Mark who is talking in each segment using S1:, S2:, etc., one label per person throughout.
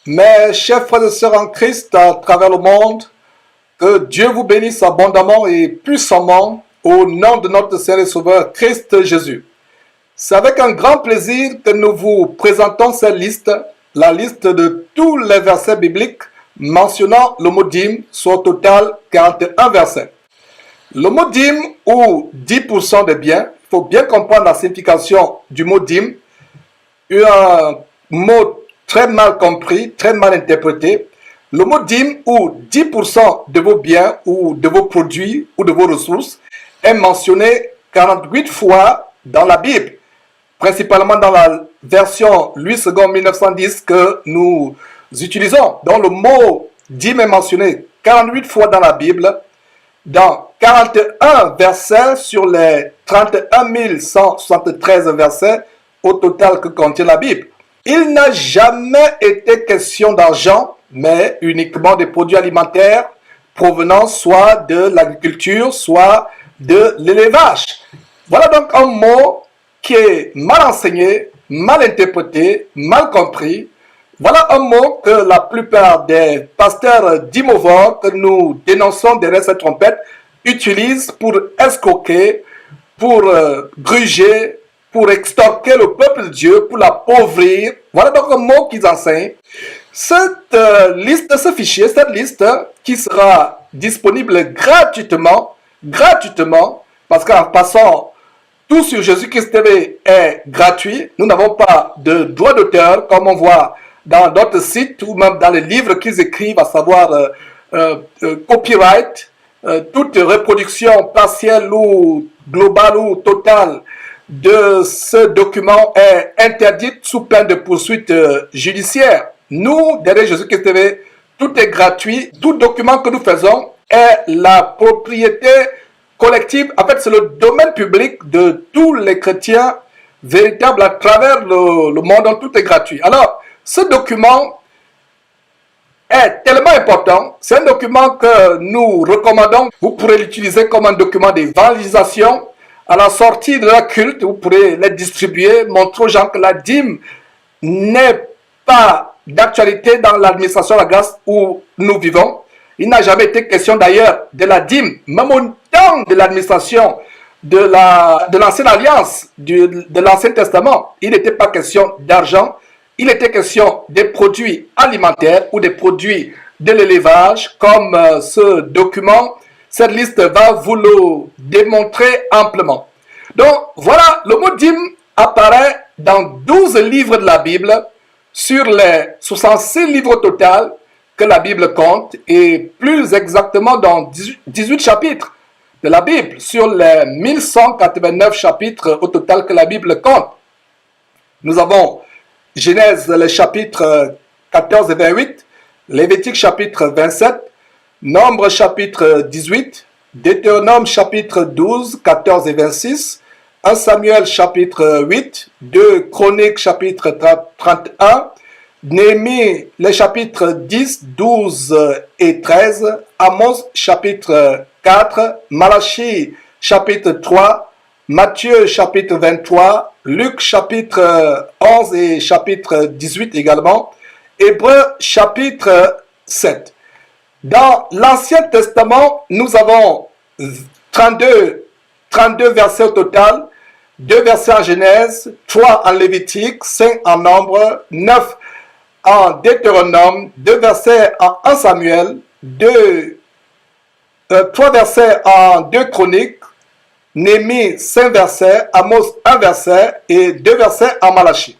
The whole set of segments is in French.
S1: Mes chers frères et sœurs en Christ à travers le monde, que Dieu vous bénisse abondamment et puissamment au nom de notre Seigneur et Sauveur Christ Jésus. C'est avec un grand plaisir que nous vous présentons cette liste, la liste de tous les versets bibliques mentionnant le mot dîme, soit au total 41 versets. Le mot dîme ou 10% des biens, il faut bien comprendre la signification du mot dîme, un mot très mal compris, très mal interprété. Le mot dîme ou 10% de vos biens ou de vos produits ou de vos ressources est mentionné 48 fois dans la Bible, principalement dans la version Louis II 1910 que nous utilisons. Donc le mot dîme est mentionné 48 fois dans la Bible, dans 41 versets sur les 31 173 versets au total que contient la Bible. Il n'a jamais été question d'argent, mais uniquement des produits alimentaires provenant soit de l'agriculture, soit de l'élevage. Voilà donc un mot qui est mal enseigné, mal interprété, mal compris. Voilà un mot que la plupart des pasteurs d'imovores que nous dénonçons derrière cette trompette utilisent pour escroquer, pour gruger, pour extorquer le peuple de Dieu, pour l'appauvrir. Voilà donc un mot qu'ils enseignent. Cette liste, ce fichier, cette liste qui sera disponible gratuitement, parce qu'en passant, tout sur Jésus-Christ TV est gratuit. Nous n'avons pas de droit d'auteur, comme on voit dans d'autres sites ou même dans les livres qu'ils écrivent, à savoir copyright, toute reproduction partielle ou globale ou totale de ce document est interdite sous peine de poursuite judiciaire. Nous, derrière Jésus-Christ TV, tout est gratuit. Tout document que nous faisons est la propriété collective. En fait, c'est le domaine public de tous les chrétiens véritables à travers le monde. Donc, tout est gratuit. Alors, ce document est tellement important. C'est un document que nous recommandons. Vous pourrez l'utiliser comme un document d'évangélisation. À la sortie de la culte, vous pourrez les distribuer, montrer aux gens que la dîme n'est pas d'actualité dans l'administration de la grâce où nous vivons. Il n'a jamais été question d'ailleurs de la dîme, même au temps de l'administration de l'ancienne alliance, de l'Ancien Testament. Il n'était pas question d'argent, il était question des produits alimentaires ou des produits de l'élevage, comme ce document. Cette liste va vous le démontrer amplement. Donc, voilà, le mot dîme apparaît dans 12 livres de la Bible sur les 66 livres total que la Bible compte et plus exactement dans 18 chapitres de la Bible sur les 1189 chapitres au total que la Bible compte. Nous avons Genèse, le chapitre 14 et 28, Lévitique chapitre 27, Nombre chapitre 18, Deutéronome chapitre 12, 14 et 26, 1 Samuel chapitre 8, 2 Chroniques chapitre 31, Néhémie les chapitres 10, 12 et 13, Amos chapitre 4, Malachie chapitre 3, Matthieu chapitre 23, Luc chapitre 11 et chapitre 18 également, Hébreux chapitre 7. Dans l'Ancien Testament, nous avons 32 versets au total, 2 versets en Genèse, 3 en Lévitique, 5 en Nombre, 9 en Deutéronome, 2 versets en 1 Samuel, 3 versets en 2 Chroniques, Néhémie 5 versets, Amos 1 verset et 2 versets en Malachie.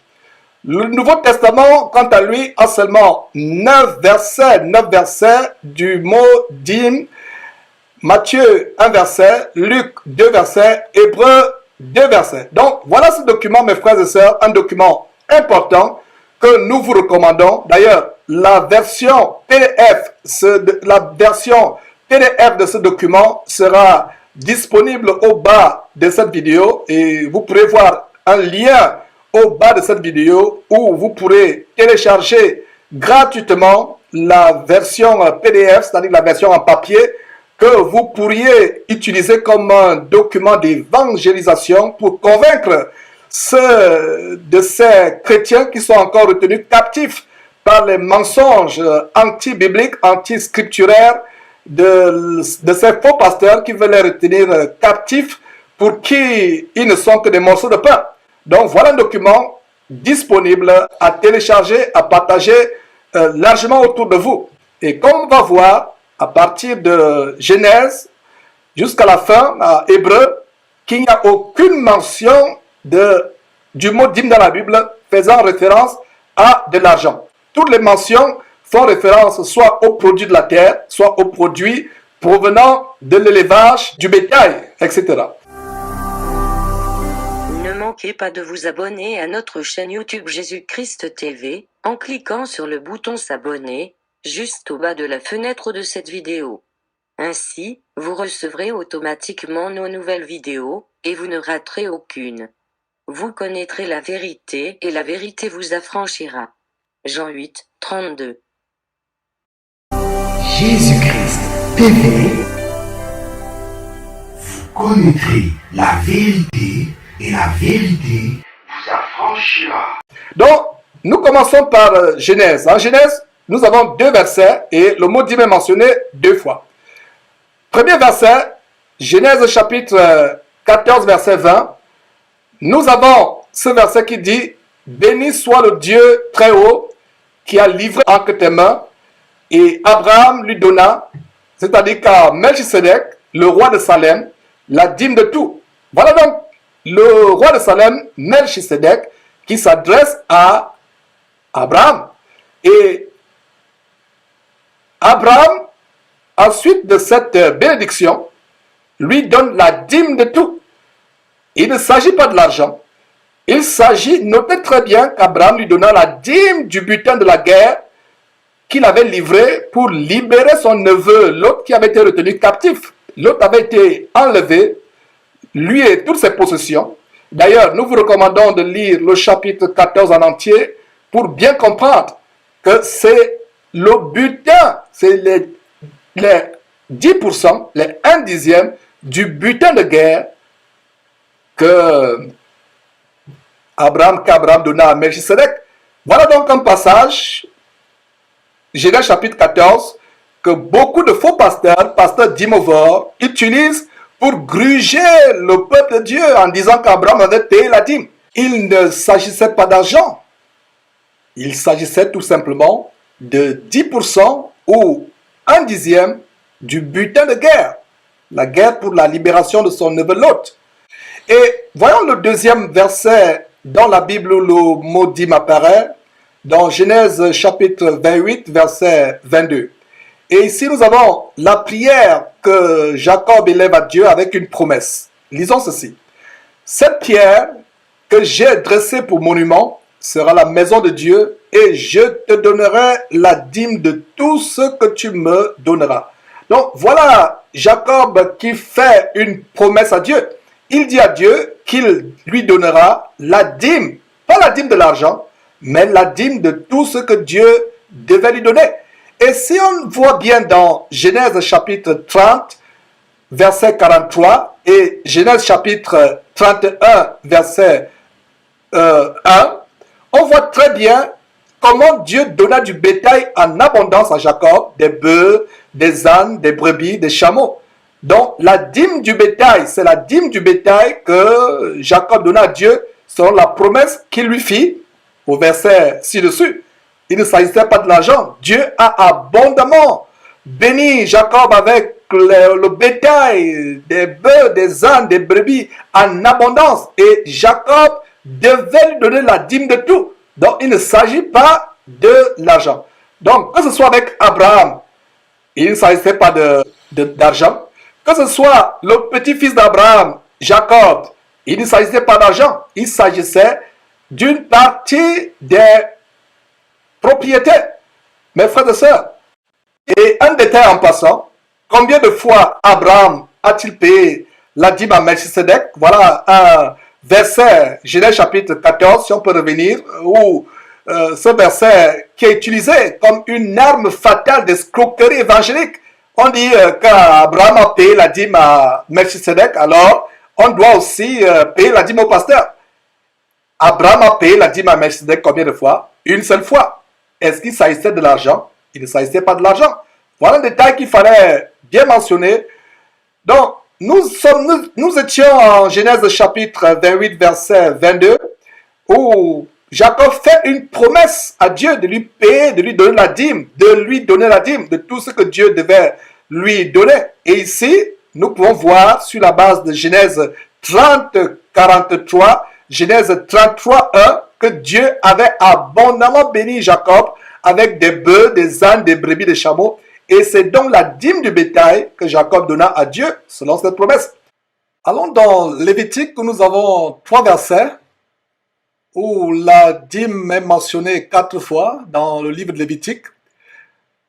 S1: Le Nouveau Testament, quant à lui, a seulement 9 versets du mot dîme. Matthieu 1 verset, Luc 2 versets, Hébreux 2 versets. Donc voilà ce document, mes frères et sœurs, un document important que nous vous recommandons. D'ailleurs, la version PDF de ce document sera disponible au bas de cette vidéo et vous pourrez voir un lien au bas de cette vidéo où vous pourrez télécharger gratuitement la version PDF, c'est-à-dire la version en papier, que vous pourriez utiliser comme un document d'évangélisation pour convaincre ceux de ces chrétiens qui sont encore retenus captifs par les mensonges anti-bibliques, anti-scripturaires de ces faux pasteurs qui veulent les retenir captifs pour qui ils ne sont que des morceaux de pain. Donc voilà un document disponible à télécharger, à partager largement autour de vous. Et comme on va voir à partir de Genèse jusqu'à la fin, à Hébreu, qu'il n'y a aucune mention du mot dîme dans la Bible faisant référence à de l'argent. Toutes les mentions font référence soit aux produits de la terre, soit aux produits provenant de l'élevage, du bétail, etc.
S2: Ne manquez pas de vous abonner à notre chaîne YouTube Jésus-Christ TV, en cliquant sur le bouton s'abonner, juste au bas de la fenêtre de cette vidéo. Ainsi, vous recevrez automatiquement nos nouvelles vidéos, et vous ne raterez aucune. Vous connaîtrez la vérité, et la vérité vous affranchira. Jean 8, 32.
S3: Jésus-Christ TV, vous connaîtrez la vérité et la vérité vous affranchira.
S1: Donc, nous commençons par Genèse. En Genèse, nous avons 2 versets et le mot dîme est mentionné 2 fois. Premier verset, Genèse chapitre 14, verset 20. Nous avons ce verset qui dit « Béni soit le Dieu très haut qui a livré entre tes mains. » Et Abraham lui donna, c'est-à-dire qu'à Melchisedec, le roi de Salem, la dîme de tout. Voilà donc le roi de Salem, Melchisedec, qui s'adresse à Abraham. Et Abraham, ensuite de cette bénédiction, lui donne la dîme de tout. Il ne s'agit pas de l'argent. Il s'agit, notez très bien qu'Abraham lui donna la dîme du butin de la guerre qu'il avait livré pour libérer son neveu, l'autre qui avait été retenu captif. L'autre avait été enlevé, lui et toutes ses possessions. D'ailleurs, nous vous recommandons de lire le chapitre 14 en entier pour bien comprendre que c'est le butin, c'est les 10%, les 1/10 du butin de guerre qu'Abraham donna à Melchisedec. Voilà donc un passage, Genèse chapitre 14, que beaucoup de faux pasteurs dimovores, utilisent pour gruger le peuple de Dieu en disant qu'Abraham avait payé la dîme. Il ne s'agissait pas d'argent. Il s'agissait tout simplement de 10% ou 1/10 du butin de guerre. La guerre pour la libération de son neveu Lot. Et voyons le deuxième verset dans la Bible où le mot dîme apparaît, dans Genèse chapitre 28, verset 22. Et ici, nous avons la prière que Jacob élève à Dieu avec une promesse. Lisons ceci. Cette pierre que j'ai dressée pour monument sera la maison de Dieu et je te donnerai la dîme de tout ce que tu me donneras. Donc, voilà Jacob qui fait une promesse à Dieu. Il dit à Dieu qu'il lui donnera la dîme, pas la dîme de l'argent, mais la dîme de tout ce que Dieu devait lui donner. Et si on voit bien dans Genèse chapitre 30, verset 43, et Genèse chapitre 31, verset 1, on voit très bien comment Dieu donna du bétail en abondance à Jacob, des bœufs, des ânes, des brebis, des chameaux. Donc la dîme du bétail, c'est la dîme du bétail que Jacob donna à Dieu selon la promesse qu'il lui fit au verset ci-dessus. Il ne s'agissait pas de l'argent. Dieu a abondamment béni Jacob avec le bétail, des bœufs, des ânes, des brebis en abondance. Et Jacob devait lui donner la dîme de tout. Donc il ne s'agit pas de l'argent. Donc que ce soit avec Abraham, il ne s'agissait pas d'argent. Que ce soit le petit-fils d'Abraham, Jacob, il ne s'agissait pas d'argent. Il s'agissait d'une partie des propriétés. Mes frères et sœurs, et un détail en passant, combien de fois Abraham a-t-il payé la dîme à Melchisedec? Voilà un verset, Genèse chapitre 14, si on peut revenir, où ce verset qui est utilisé comme une arme fatale d'escroquerie évangélique. On dit qu'Abraham a payé la dîme à Melchisedec, alors on doit aussi payer la dîme au pasteur. Abraham a payé la dîme à Melchisedec combien de fois? Une seule fois. Est-ce qu'il s'agissait de l'argent? Il ne s'agissait pas de l'argent. Voilà un détail qu'il fallait bien mentionner. Donc, nous étions en Genèse chapitre 28, verset 22, où Jacob fait une promesse à Dieu de lui payer, de lui donner la dîme, de tout ce que Dieu devait lui donner. Et ici, nous pouvons voir sur la base de Genèse 30, 43, Genèse 33, 1, que Dieu avait abondamment béni Jacob avec des bœufs, des ânes, des brebis, des chameaux. Et c'est donc la dîme du bétail que Jacob donna à Dieu selon cette promesse. Allons dans Lévitique où nous avons 3 versets où la dîme est mentionnée 4 fois dans le livre de Lévitique.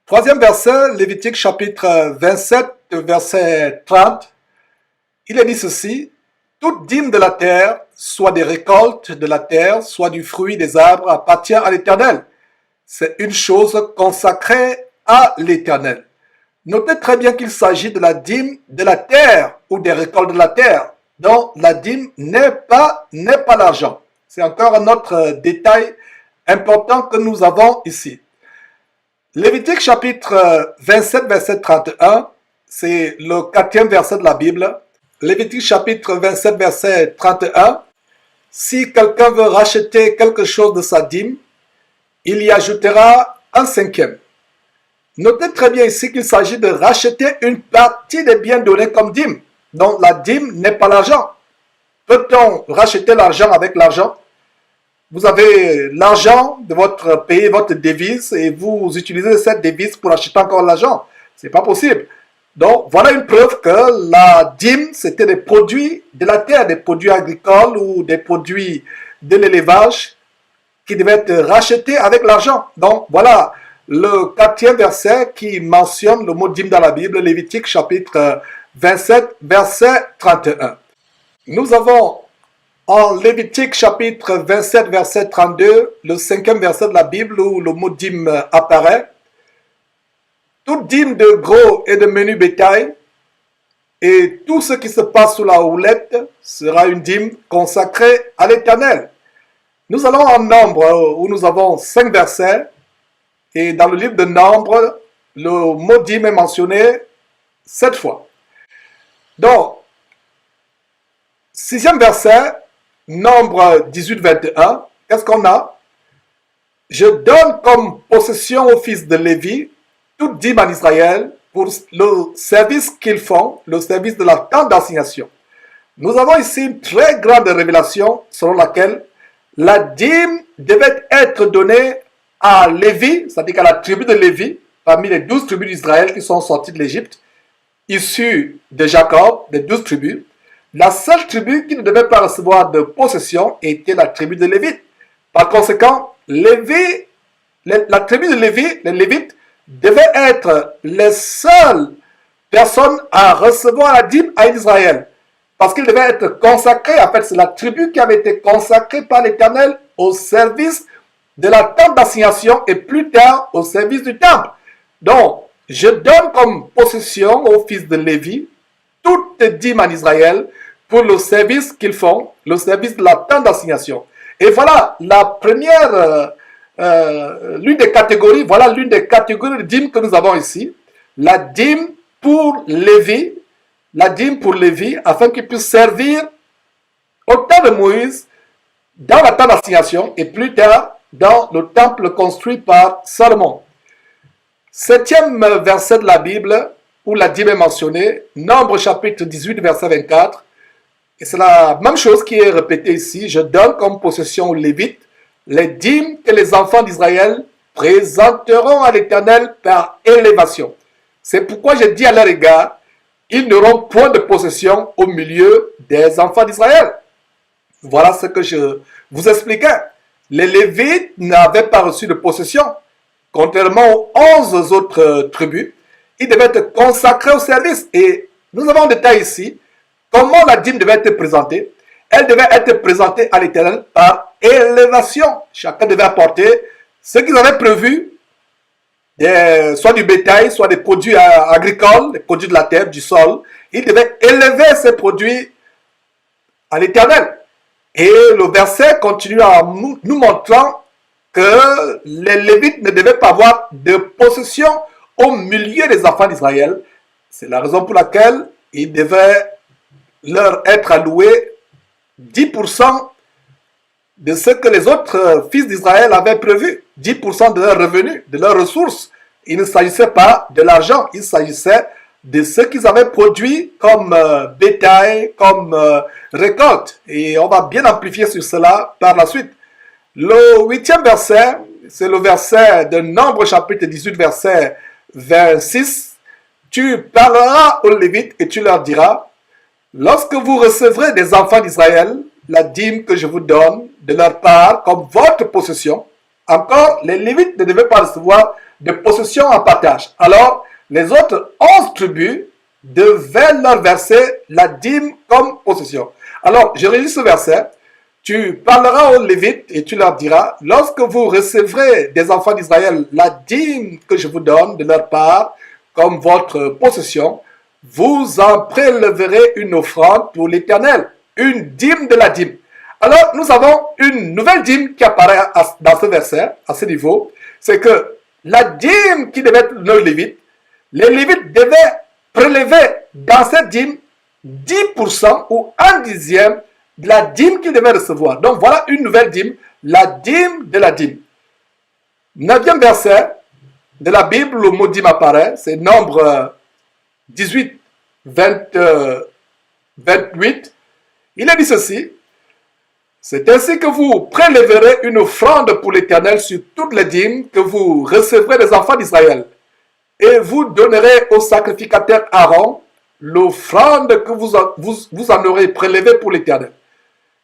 S1: Troisième verset, Lévitique chapitre 27, verset 30. Il est dit ceci: toute dîme de la terre, soit des récoltes de la terre, soit du fruit des arbres, appartient à l'Éternel. C'est une chose consacrée à l'Éternel. Notez très bien qu'il s'agit de la dîme de la terre ou des récoltes de la terre. Donc la dîme n'est pas l'argent. C'est encore un autre détail important que nous avons ici. Lévitique chapitre 27, verset 31, c'est le 4e verset de la Bible. Lévitique chapitre 27, verset 31. Si quelqu'un veut racheter quelque chose de sa dîme, il y ajoutera un 5e. Notez très bien ici qu'il s'agit de racheter une partie des biens donnés comme dîme. Donc la dîme n'est pas l'argent. Peut-on racheter l'argent avec l'argent? Vous avez l'argent de votre pays, votre devise, et vous utilisez cette devise pour acheter encore l'argent. Ce n'est pas possible. Donc voilà une preuve que la dîme, c'était des produits de la terre, des produits agricoles ou des produits de l'élevage qui devaient être rachetés avec l'argent. Donc voilà le 4e verset qui mentionne le mot dîme dans la Bible, Lévitique chapitre 27, verset 31. Nous avons en Lévitique chapitre 27, verset 32, le 5e verset de la Bible où le mot dîme apparaît. Toute dîme de gros et de menu bétail et tout ce qui se passe sous la houlette sera une dîme consacrée à l'Éternel. Nous allons en Nombre où nous avons 5 versets et dans le livre de Nombre, le mot dîme est mentionné 7 fois. Donc, 6e verset, Nombre 18, 21, qu'est-ce qu'on a? Je donne comme possession aux fils de Lévi toute dîme en Israël pour le service qu'ils font, le service de la tente d'assignation. Nous avons ici une très grande révélation selon laquelle la dîme devait être donnée à Lévi, c'est-à-dire à la tribu de Lévi, parmi les 12 tribus d'Israël qui sont sorties de l'Égypte, issues de Jacob, des 12 tribus. La seule tribu qui ne devait pas recevoir de possession était la tribu de Lévi. Par conséquent, la tribu de Lévi, les Lévites, devaient être les seules personnes à recevoir la dîme à Israël. Parce qu'ils devaient être consacrés, en fait, c'est la tribu qui avait été consacrée par l'Éternel au service de la tente d'assignation et plus tard au service du temple. Donc, je donne comme possession aux fils de Lévi toute dîme en Israël pour le service qu'ils font, le service de la tente d'assignation. Et voilà la première, l'une des catégories de dîmes que nous avons ici. La dîme pour Lévi, afin qu'il puisse servir au temps de Moïse dans la tente d'assignation et plus tard dans le temple construit par Salomon. 7e verset de la Bible où la dîme est mentionnée, Nombre chapitre 18, verset 24. Et c'est la même chose qui est répétée ici. Je donne comme possession aux Lévites les dîmes que les enfants d'Israël présenteront à l'Éternel par élévation. C'est pourquoi je dis à leur égard, ils n'auront point de possession au milieu des enfants d'Israël. Voilà ce que je vous expliquais. Les Lévites n'avaient pas reçu de possession. Contrairement aux 11 autres tribus, ils devaient être consacrés au service. Et nous avons un détail ici. Comment la dîme devait être présentée? Elle devait être présentée à l'Éternel par élévation. Chacun devait apporter ce qu'ils avaient prévu, soit du bétail, soit des produits agricoles, des produits de la terre, du sol. Ils devaient élever ces produits à l'Éternel. Et le verset continue en nous montrant que les Lévites ne devaient pas avoir de possession au milieu des enfants d'Israël. C'est la raison pour laquelle il devait leur être alloué 10% de ce que les autres fils d'Israël avaient prévu, 10% de leurs revenus, de leurs ressources. Il ne s'agissait pas de l'argent, il s'agissait de ce qu'ils avaient produit comme bétail, comme récolte. Et on va bien amplifier sur cela par la suite. Le 8e verset, c'est le verset de Nombre chapitre 18, verset 26. Tu parleras aux Lévites et tu leur diras, lorsque vous recevrez des enfants d'Israël, la dîme que je vous donne de leur part comme votre possession. Encore, les Lévites ne devaient pas recevoir de possession en partage. Alors, les autres 11 tribus devaient leur verser la dîme comme possession. Alors, je relis ce verset. Tu parleras aux Lévites et tu leur diras, lorsque vous recevrez des enfants d'Israël la dîme que je vous donne de leur part comme votre possession, vous en prélèverez une offrande pour l'Éternel, une dîme de la dîme. Alors, nous avons une nouvelle dîme qui apparaît dans ce verset, à ce niveau, c'est que la dîme qui devait être donnée aux Lévites, les Lévites devaient prélever dans cette dîme 10% ou 1/10 de la dîme qu'ils devaient recevoir. Donc voilà une nouvelle dîme, la dîme de la dîme. 9e verset de la Bible, le mot dîme apparaît, c'est Nombre 18, 28. Il a dit ceci, c'est ainsi que vous prélèverez une offrande pour l'Éternel sur toutes les dîmes que vous recevrez des enfants d'Israël. Et vous donnerez au sacrificateur Aaron l'offrande que vous en aurez prélevée pour l'Éternel.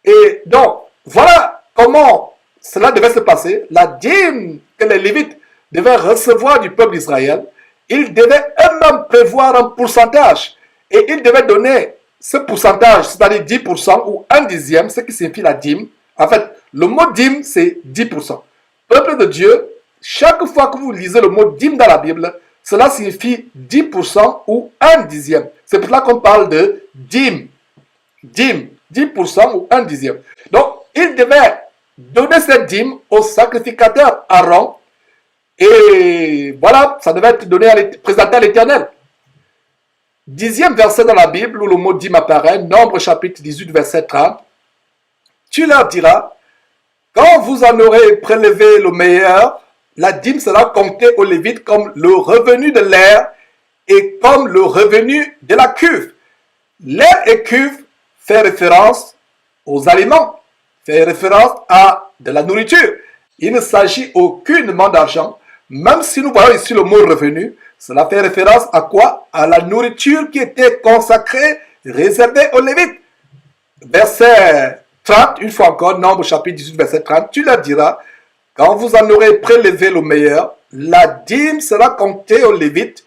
S1: Et donc, voilà comment cela devait se passer. La dîme que les Lévites devaient recevoir du peuple d'Israël, ils devaient eux-mêmes prévoir un pourcentage. Et ils devaient donner ce pourcentage, c'est-à-dire 10% ou 1/10, ce qui signifie la dîme. En fait, le mot dîme, c'est 10%. Peuple de Dieu, chaque fois que vous lisez le mot dîme dans la Bible, cela signifie 10% ou 1/10. C'est pour cela qu'on parle de dîme. Dîme, 10% ou 1/10. Donc, il devait donner cette dîme au sacrificateur Aaron. Et voilà, ça devait être donné présenté à l'Éternel. 10e verset dans la Bible où le mot dîme apparaît, Nombre chapitre 18, verset 30. Tu leur diras, quand vous en aurez prélevé le meilleur, la dîme sera comptée aux Lévites comme le revenu de l'air et comme le revenu de la cuve. L'air et cuve fait référence aux aliments, fait référence à de la nourriture. Il ne s'agit aucunement d'argent, même si nous voyons ici le mot revenu, cela fait référence à quoi? À la nourriture qui était consacrée, réservée aux Lévites. Verset 30, une fois encore, Nombre chapitre 18, verset 30, tu leur diras, quand vous en aurez prélevé le meilleur, la dîme sera comptée aux Lévites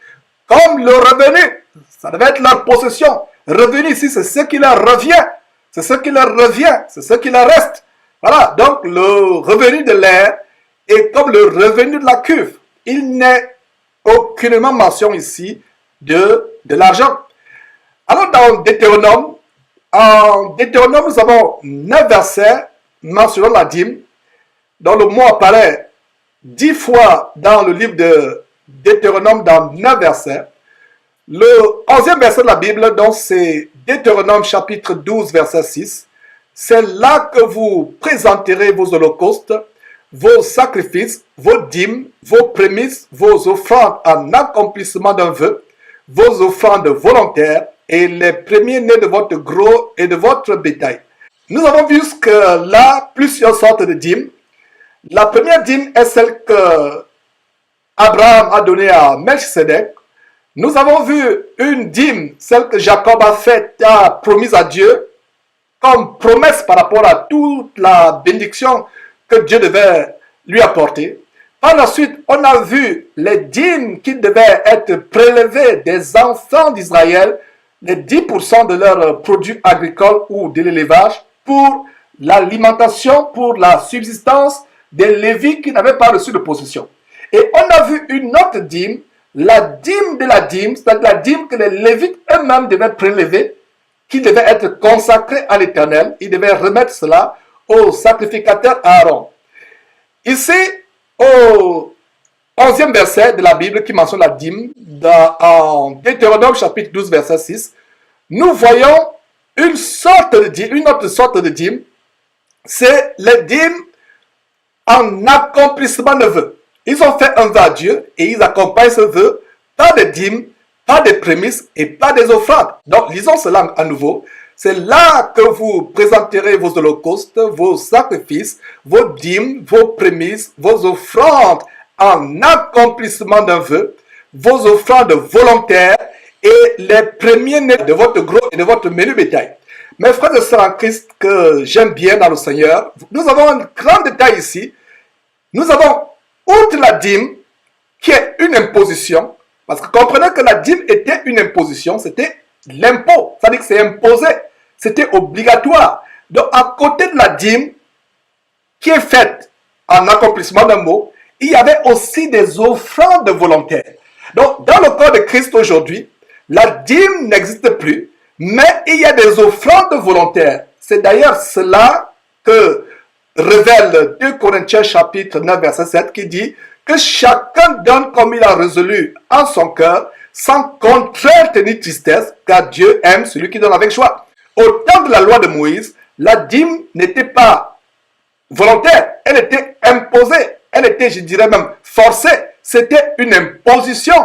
S1: comme le revenu. Ça devait être leur possession. Revenu ici, c'est ce qui leur revient. C'est ce qui leur revient. C'est ce qui leur reste. Voilà, donc le revenu de l'air est comme le revenu de la cuve. Il n'est aucunement mention ici de l'argent. Alors dans Deutéronome, en Deutéronome, nous avons 9 versets mentionnant la dîme, dont le mot apparaît 10 fois dans le livre de Deutéronome dans 9 versets. Le 11e verset de la Bible, donc c'est Deutéronome chapitre 12, verset 6. C'est là que vous présenterez vos holocaustes, vos sacrifices, vos dîmes, vos prémices, vos offrandes en accomplissement d'un vœu, vos offrandes volontaires et les premiers-nés de votre gros et de votre bétail. Nous avons vu que là, plusieurs sortes de dîmes. La première dîme est celle que Abraham a donnée à Melchisedec. Nous avons vu une dîme, celle que Jacob a promise à Dieu, comme promesse par rapport à toute la bénédiction que Dieu devait lui apporter. Par la suite, on a vu les dîmes qui devaient être prélevées des enfants d'Israël, les 10% de leurs produits agricoles ou de l'élevage, pour l'alimentation, pour la subsistance des Lévites qui n'avaient pas reçu de possession. Et on a vu une autre dîme, la dîme de la dîme, c'est-à-dire la dîme que les Lévites eux-mêmes devaient prélever, qui devait être consacrée à l'Éternel. Ils devaient remettre cela au sacrificateur Aaron. Ici, au 11e verset de la Bible qui mentionne la dîme, en Deutéronome chapitre 12, verset 6, nous voyons une autre sorte de dîme, c'est les dîmes en accomplissement de vœux. Ils ont fait un vœu à Dieu et ils accompagnent ce vœu par des dîmes, par des prémices et par des offrandes. Donc, lisons cela à nouveau. C'est là que vous présenterez vos holocaustes, vos sacrifices, vos dîmes, vos prémices, vos offrandes en accomplissement d'un vœu, vos offrandes volontaires et les premiers-nés de votre gros et de votre menu bétail. Mes frères et sœurs en Christ que j'aime bien dans le Seigneur, nous avons un grand détail ici. Nous avons, outre la dîme, qui est une imposition, parce que comprenez que la dîme était une imposition, c'était l'impôt, c'est-à-dire que c'est imposé, c'était obligatoire. Donc à côté de la dîme, qui est faite en accomplissement d'un mot, il y avait aussi des offrandes volontaires. Donc dans le corps de Christ aujourd'hui, la dîme n'existe plus, mais il y a des offrandes volontaires. C'est d'ailleurs cela que révèle 2 Corinthiens chapitre 9 verset 7 qui dit que chacun donne comme il a résolu en son cœur, sans contrainte ni tristesse, car Dieu aime celui qui donne avec joie. Au temps de la loi de Moïse, la dîme n'était pas volontaire, elle était imposée, elle était, je dirais même, forcée. C'était une imposition.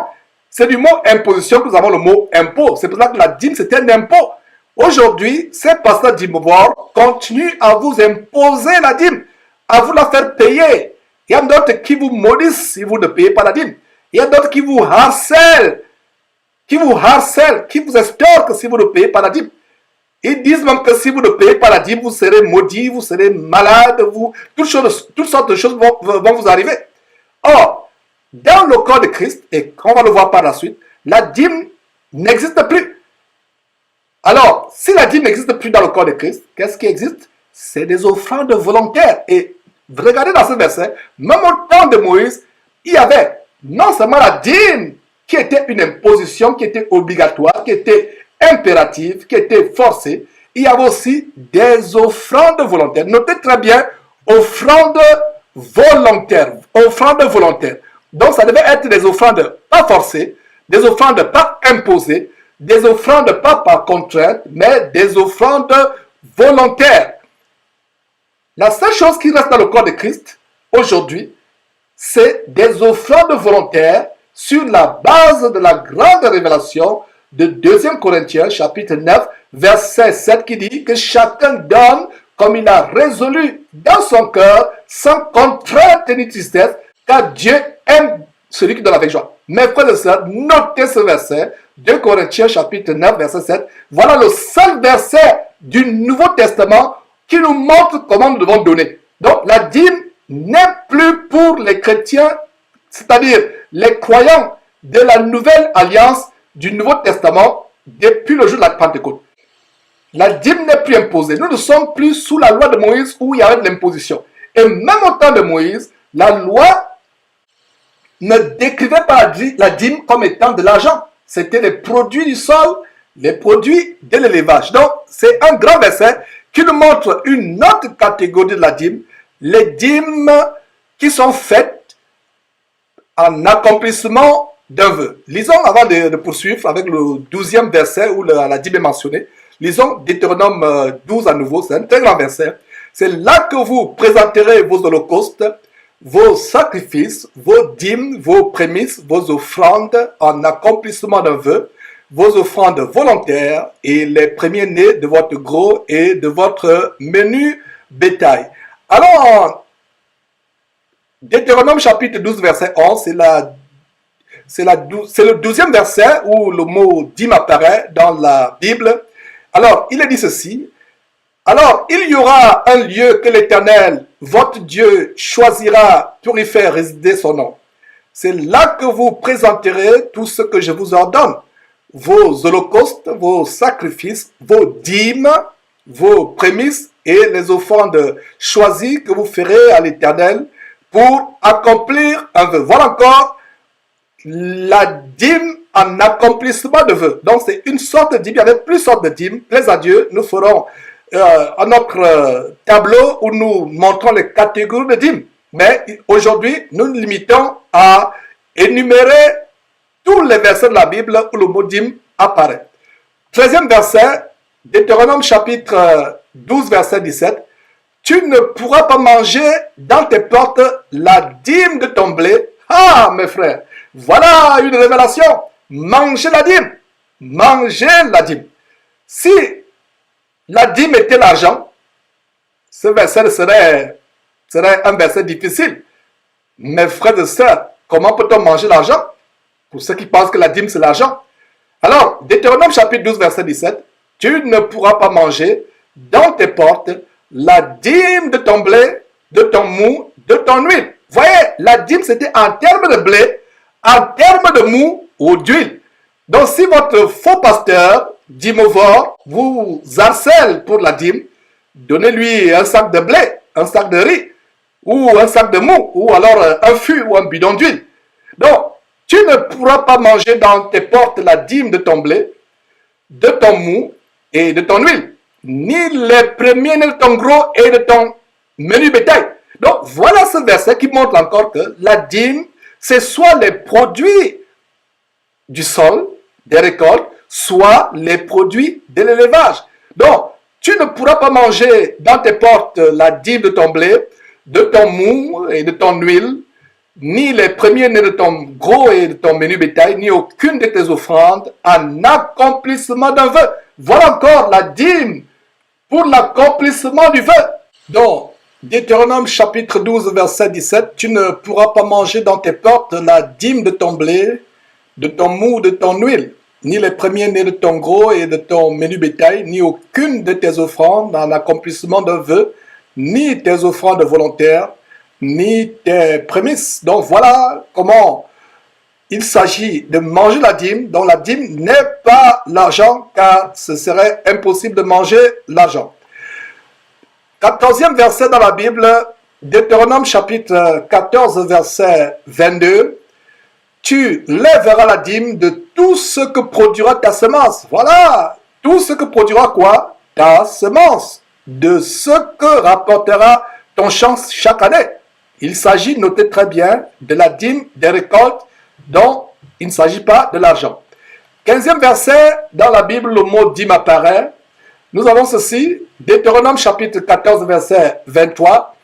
S1: C'est du mot imposition que nous avons le mot impôt. C'est pour ça que la dîme, c'était un impôt. Aujourd'hui, ces pasteurs dîmovoirs continuent à vous imposer la dîme, à vous la faire payer. Il y a d'autres qui vous maudissent si vous ne payez pas la dîme. Il y a d'autres qui vous harcèlent, qui vous estorquent si vous ne payez pas la dîme. Ils disent même que si vous ne payez pas la dîme, vous serez maudit, vous serez malade, toutes sortes de choses vont vous arriver. Or, dans le corps de Christ, et on va le voir par la suite, la dîme n'existe plus. Alors, si la dîme n'existe plus dans le corps de Christ, qu'est-ce qui existe? C'est des offrandes volontaires. Et regardez dans ce verset, même au temps de Moïse, il y avait non seulement la dîme qui était une imposition, qui était obligatoire, qui était impérative, qui était forcée, il y avait aussi des offrandes volontaires. Notez très bien, offrandes volontaires. Offrandes volontaires. Donc ça devait être des offrandes pas forcées, des offrandes pas imposées, des offrandes pas par contrainte, mais des offrandes volontaires. La seule chose qui reste dans le corps de Christ aujourd'hui, c'est des offrandes volontaires sur la base de la grande révélation de 2 Corinthiens chapitre 9 verset 7 qui dit que chacun donne comme il a résolu dans son cœur sans contrainte ni tristesse, car Dieu aime celui qui donne avec joie. Mes frères et sœurs, notez ce verset, 2 Corinthiens chapitre 9 verset 7. Voilà le seul verset du Nouveau Testament qui nous montre comment nous devons donner. Donc la dîme n'est plus pour les chrétiens, c'est-à-dire les croyants de la nouvelle alliance du Nouveau Testament depuis le jour de la Pentecôte. La dîme n'est plus imposée. Nous ne sommes plus sous la loi de Moïse où il y avait de l'imposition. Et même au temps de Moïse, la loi ne décrivait pas la dîme comme étant de l'argent. C'était les produits du sol, les produits de l'élevage. Donc, c'est un grand verset qui nous montre une autre catégorie de la dîme, les dîmes qui sont faites en accomplissement d'un vœu. Lisons avant de poursuivre avec le 12e verset où la dîme est mentionnée. Lisons Deutéronome 12 à nouveau, c'est un très grand verset. C'est là que vous présenterez vos holocaustes, vos sacrifices, vos dîmes, vos prémices, vos offrandes en accomplissement d'un vœu, vos offrandes volontaires et les premiers-nés de votre gros et de votre menu bétail. Alors, Deutéronome chapitre 12 verset 11, c'est le 12e verset où le mot dîme apparaît dans la Bible. Alors, il est dit ceci. Alors, il y aura un lieu que l'Éternel, votre Dieu, choisira pour y faire résider son nom. C'est là que vous présenterez tout ce que je vous ordonne. Vos holocaustes, vos sacrifices, vos dîmes, vos prémices et les offrandes choisies que vous ferez à l'Éternel pour accomplir un vœu. Voilà encore la dîme en accomplissement de vœux. Donc c'est une sorte de dîme, il y avait plusieurs sortes de dîmes. Plaise à Dieu, nous ferons à notre tableau où nous montrons les catégories de dîmes. Mais aujourd'hui, nous nous limitons à énumérer tous les versets de la Bible où le mot dîme apparaît. 13e verset, Deutéronome chapitre 12, verset 17. Tu ne pourras pas manger dans tes portes la dîme de ton blé. Ah, mes frères, voilà une révélation. Mangez la dîme. Mangez la dîme. Si la dîme était l'argent, ce verset serait un verset difficile. Mes frères et sœurs, comment peut-on manger l'argent? Pour ceux qui pensent que la dîme c'est l'argent. Alors, Deutéronome chapitre 12, verset 17. Tu ne pourras pas manger dans tes portes la dîme de ton blé, de ton mou, de ton huile. Voyez, la dîme c'était en termes de blé, en termes de mou ou d'huile. Donc si votre faux pasteur, dîmovore, vous harcèle pour la dîme, donnez-lui un sac de blé, un sac de riz, ou un sac de mou, ou alors un fût ou un bidon d'huile. Donc, tu ne pourras pas manger dans tes portes la dîme de ton blé, de ton mou et de ton huile, ni les premiers-nés de ton gros et de ton menu bétail. Donc, voilà ce verset qui montre encore que la dîme, c'est soit les produits du sol, des récoltes, soit les produits de l'élevage. Donc, tu ne pourras pas manger dans tes portes la dîme de ton blé, de ton mou et de ton huile, ni les premiers-nés de ton gros et de ton menu bétail, ni aucune de tes offrandes en accomplissement d'un vœu. Voilà encore la dîme pour l'accomplissement du vœu. Donc, Deutéronome chapitre 12, verset 17, tu ne pourras pas manger dans tes portes la dîme de ton blé, de ton mou, de ton huile, ni les premiers-nés de ton gros et de ton menu bétail, ni aucune de tes offrandes en accomplissement d'un vœu, ni tes offrandes volontaires, ni tes prémices. Donc voilà comment il s'agit de manger la dîme, dont la dîme n'est pas l'argent, car ce serait impossible de manger l'argent. 14e verset dans la Bible, Deutéronome chapitre 14, verset 22. Tu lèveras la dîme de tout ce que produira ta semence. Voilà, tout ce que produira quoi? Ta semence. De ce que rapportera ton champ chaque année. Il s'agit, notez très bien, de la dîme des récoltes dont il ne s'agit pas de l'argent. 15e verset, dans la Bible, le mot dîme apparaît. Nous avons ceci, Deutéronome chapitre 14, verset 23.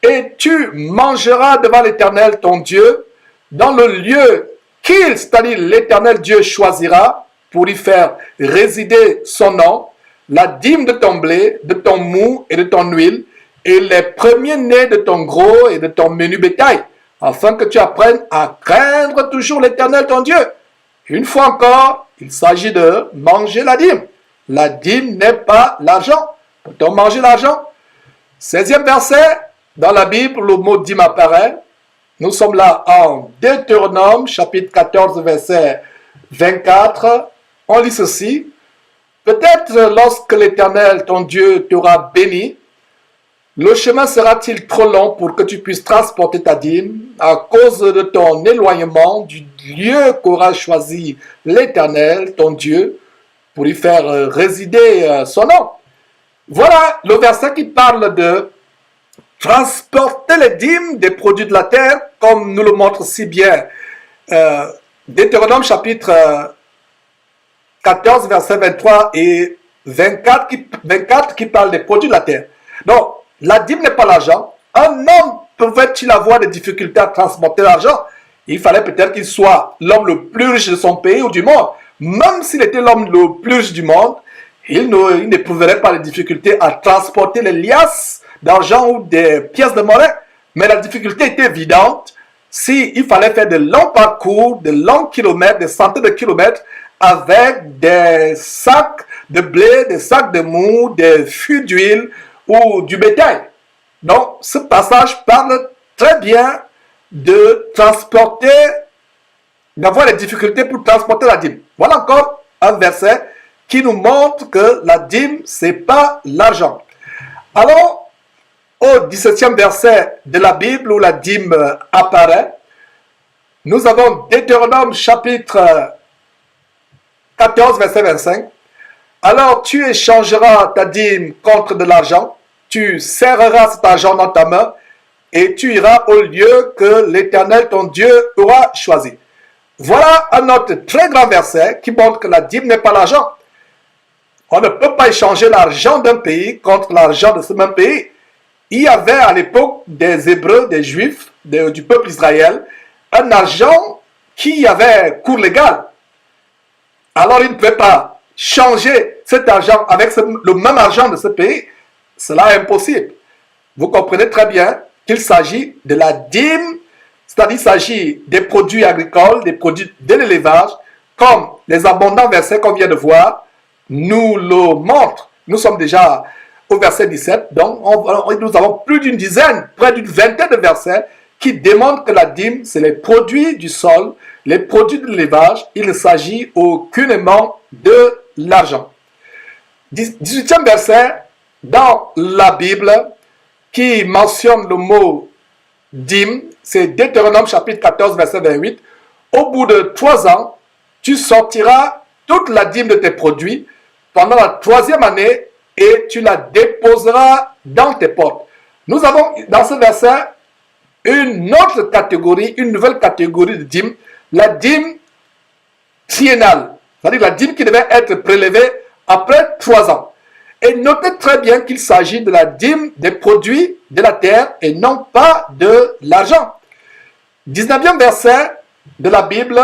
S1: Et tu mangeras devant l'Éternel ton Dieu dans le lieu qu'il, c'est-à-dire l'Éternel Dieu, choisira pour y faire résider son nom, la dîme de ton blé, de ton mou et de ton huile, et les premiers-nés de ton gros et de ton menu bétail, afin que tu apprennes à craindre toujours l'Éternel ton Dieu. Une fois encore, il s'agit de manger la dîme. La dîme n'est pas l'argent. Peut-on manger l'argent? 16e verset, dans la Bible, le mot dîme apparaît. Nous sommes là en Deutéronome, chapitre 14, verset 24. On lit ceci. Peut-être lorsque l'Éternel, ton Dieu, t'aura béni, le chemin sera-t-il trop long pour que tu puisses transporter ta dîme à cause de ton éloignement du lieu qu'aura choisi l'Éternel, ton Dieu, pour y faire résider son nom? Voilà le verset qui parle de transporter les dîmes des produits de la terre, comme nous le montre si bien Deutéronome chapitre 14, verset 23 et 24 qui parle des produits de la terre. Donc, la dîme n'est pas l'argent. Un homme pouvait-il avoir des difficultés à transporter l'argent? Il fallait peut-être qu'il soit l'homme le plus riche de son pays ou du monde. Même s'il était l'homme le plus riche du monde, il n'éprouverait pas les difficultés à transporter les liasses d'argent ou des pièces de monnaie. Mais la difficulté était évidente s'il fallait faire de longs parcours, de longs kilomètres, des centaines de kilomètres avec des sacs de blé, des sacs de mou, des fûts d'huile ou du bétail. Donc, ce passage parle très bien de transporter, d'avoir des difficultés pour transporter la dîme. Voilà encore un verset qui nous montre que la dîme, c'est pas l'argent. Allons au 17e verset de la Bible où la dîme apparaît. Nous avons Deutéronome chapitre 14, verset 25. Alors tu échangeras ta dîme contre de l'argent, tu serreras cet argent dans ta main et tu iras au lieu que l'Éternel ton Dieu aura choisi. Voilà un autre très grand verset qui montre que la dîme n'est pas l'argent. On ne peut pas échanger l'argent d'un pays contre l'argent de ce même pays. Il y avait à l'époque des Hébreux, des Juifs, du peuple Israël, un argent qui avait cours légal. Alors ils ne pouvaient pas changer cet argent avec le même argent de ce pays. Cela est impossible. Vous comprenez très bien qu'il s'agit de la dîme, c'est-à-dire qu'il s'agit des produits agricoles, des produits de l'élevage, comme les abondants versets qu'on vient de voir nous le montrent. Nous sommes déjà au verset 17, donc nous avons plus d'une dizaine, près d'une vingtaine de versets qui démontrent que la dîme, c'est les produits du sol, les produits de l'élevage. Il ne s'agit aucunement de l'argent. 18e verset dans la Bible qui mentionne le mot dîme, c'est Deutéronome chapitre 14 verset 28. Au bout de 3 ans, tu sortiras toute la dîme de tes produits pendant la 3e année et tu la déposeras dans tes portes. Nous avons dans ce verset une autre catégorie, une nouvelle catégorie de dîme, la dîme triennale, c'est-à-dire la dîme qui devait être prélevée après 3 ans. Et notez très bien qu'il s'agit de la dîme des produits de la terre et non pas de l'argent. 19e verset de la Bible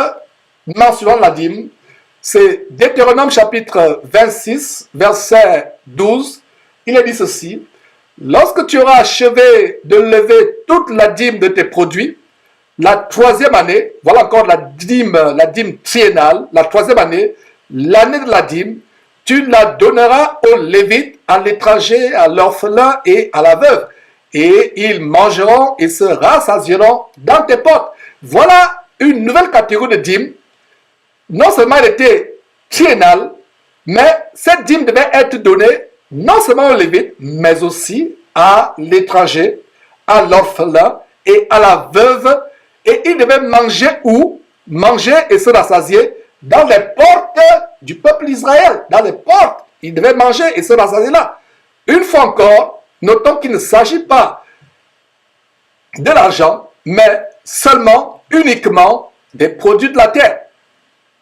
S1: mentionnant la dîme, c'est Deutéronome chapitre 26, verset 12. Il est dit ceci: lorsque tu auras achevé de lever toute la dîme de tes produits, la 3e année, voilà encore la dîme triennale, la 3e année, l'année de la dîme, tu la donneras aux Lévites, à l'étranger, à l'orphelin et à la veuve. Et ils mangeront et se rassasieront dans tes portes. Voilà une nouvelle catégorie de dîme. Non seulement elle était triennale, mais cette dîme devait être donnée non seulement aux Lévites, mais aussi à l'étranger, à l'orphelin et à la veuve. Et ils devaient manger où? Manger et se rassasier dans les portes du peuple Israël. Dans les portes, ils devaient manger et se rassasier là. Une fois encore, notons qu'il ne s'agit pas de l'argent, mais seulement, uniquement des produits de la terre.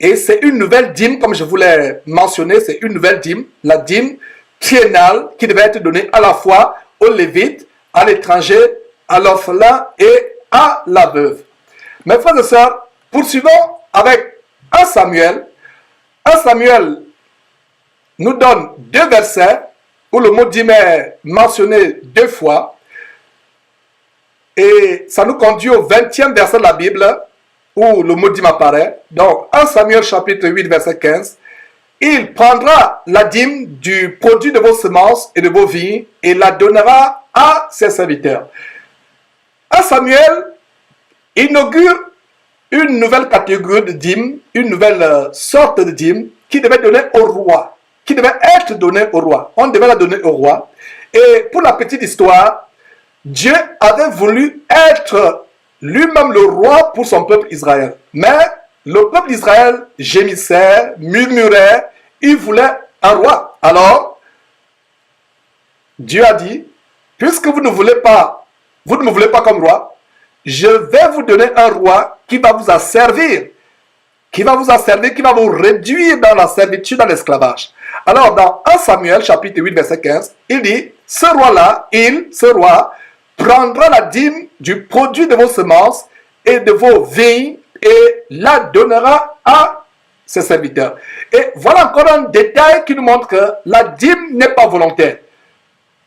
S1: Et c'est une nouvelle dîme, comme je vous l'ai mentionné, c'est une nouvelle dîme, la dîme triennale qui devait être donnée à la fois aux Lévites, à l'étranger, à l'orphelin et à la veuve. Mes frères et sœurs, poursuivons avec 1 Samuel. 1 Samuel nous donne 2 versets où le mot dîme est mentionné 2 fois. Et ça nous conduit au 20e verset de la Bible où le mot dîme apparaît. Donc 1 Samuel chapitre 8 verset 15. Il prendra la dîme du produit de vos semences et de vos vignes et la donnera à ses serviteurs. 1 Samuel inaugure une nouvelle catégorie de dîme, une nouvelle sorte de dîme qui devait donner au roi, qui devait être donnée au roi. On devait la donner au roi. Et pour la petite histoire, Dieu avait voulu être lui-même le roi pour son peuple Israël. Mais le peuple d'Israël gémissait, murmurait, il voulait un roi. Alors, Dieu a dit, puisque vous ne me voulez pas comme roi, je vais vous donner un roi qui va vous asservir, qui va vous réduire dans la servitude, dans l'esclavage. Alors, dans 1 Samuel, chapitre 8, verset 15, il dit, ce roi, prendra la dîme du produit de vos semences et de vos vignes et la donnera à ses serviteurs. Et voilà encore un détail qui nous montre que la dîme n'est pas volontaire.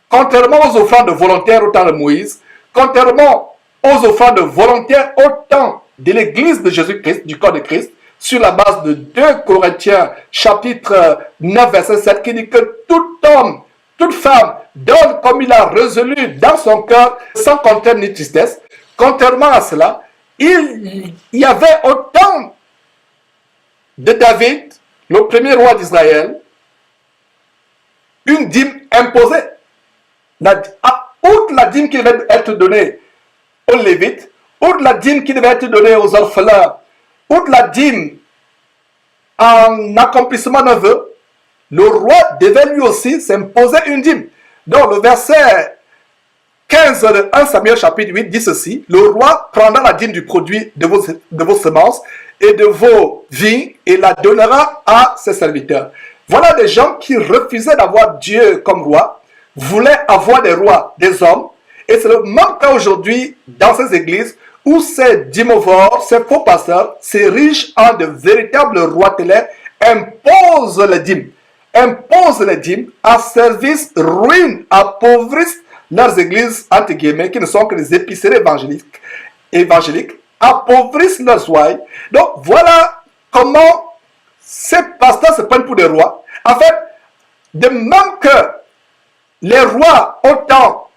S1: Contrairement aux offrandes volontaires au temps de Moïse, contrairement aux offrandes volontaires au temps de l'Église de Jésus-Christ, du corps de Christ, sur la base de 2 Corinthiens chapitre 9 verset 7 qui dit que tout homme, toute femme donne comme il a résolu dans son cœur sans contrainte ni tristesse. Contrairement à cela, il y avait au temps de David, le premier roi d'Israël, une dîme imposée. Outre la dîme qui devait être donnée aux Lévites, outre la dîme qui devait être donnée aux orphelins, outre la dîme en accomplissement d'un vœu, le roi devait lui aussi s'imposer une dîme. Donc le verset 15 de 1 Samuel chapitre 8 dit ceci: le roi prendra la dîme du produit de vos semences et de vos vignes et la donnera à ses serviteurs. Voilà des gens qui refusaient d'avoir Dieu comme roi, voulaient avoir des rois, des hommes, et c'est le même cas aujourd'hui dans ces églises où ces dîmovores, ces faux pasteurs s'érigent en de véritables roitelets, imposent les dîmes, à service, ruinent, appauvrissent leurs églises, entre guillemets, qui ne sont que des épiceries évangéliques, appauvrissent leurs ouailles. Donc voilà comment ces pasteurs se prennent pour des rois. En fait, de même que les rois au temps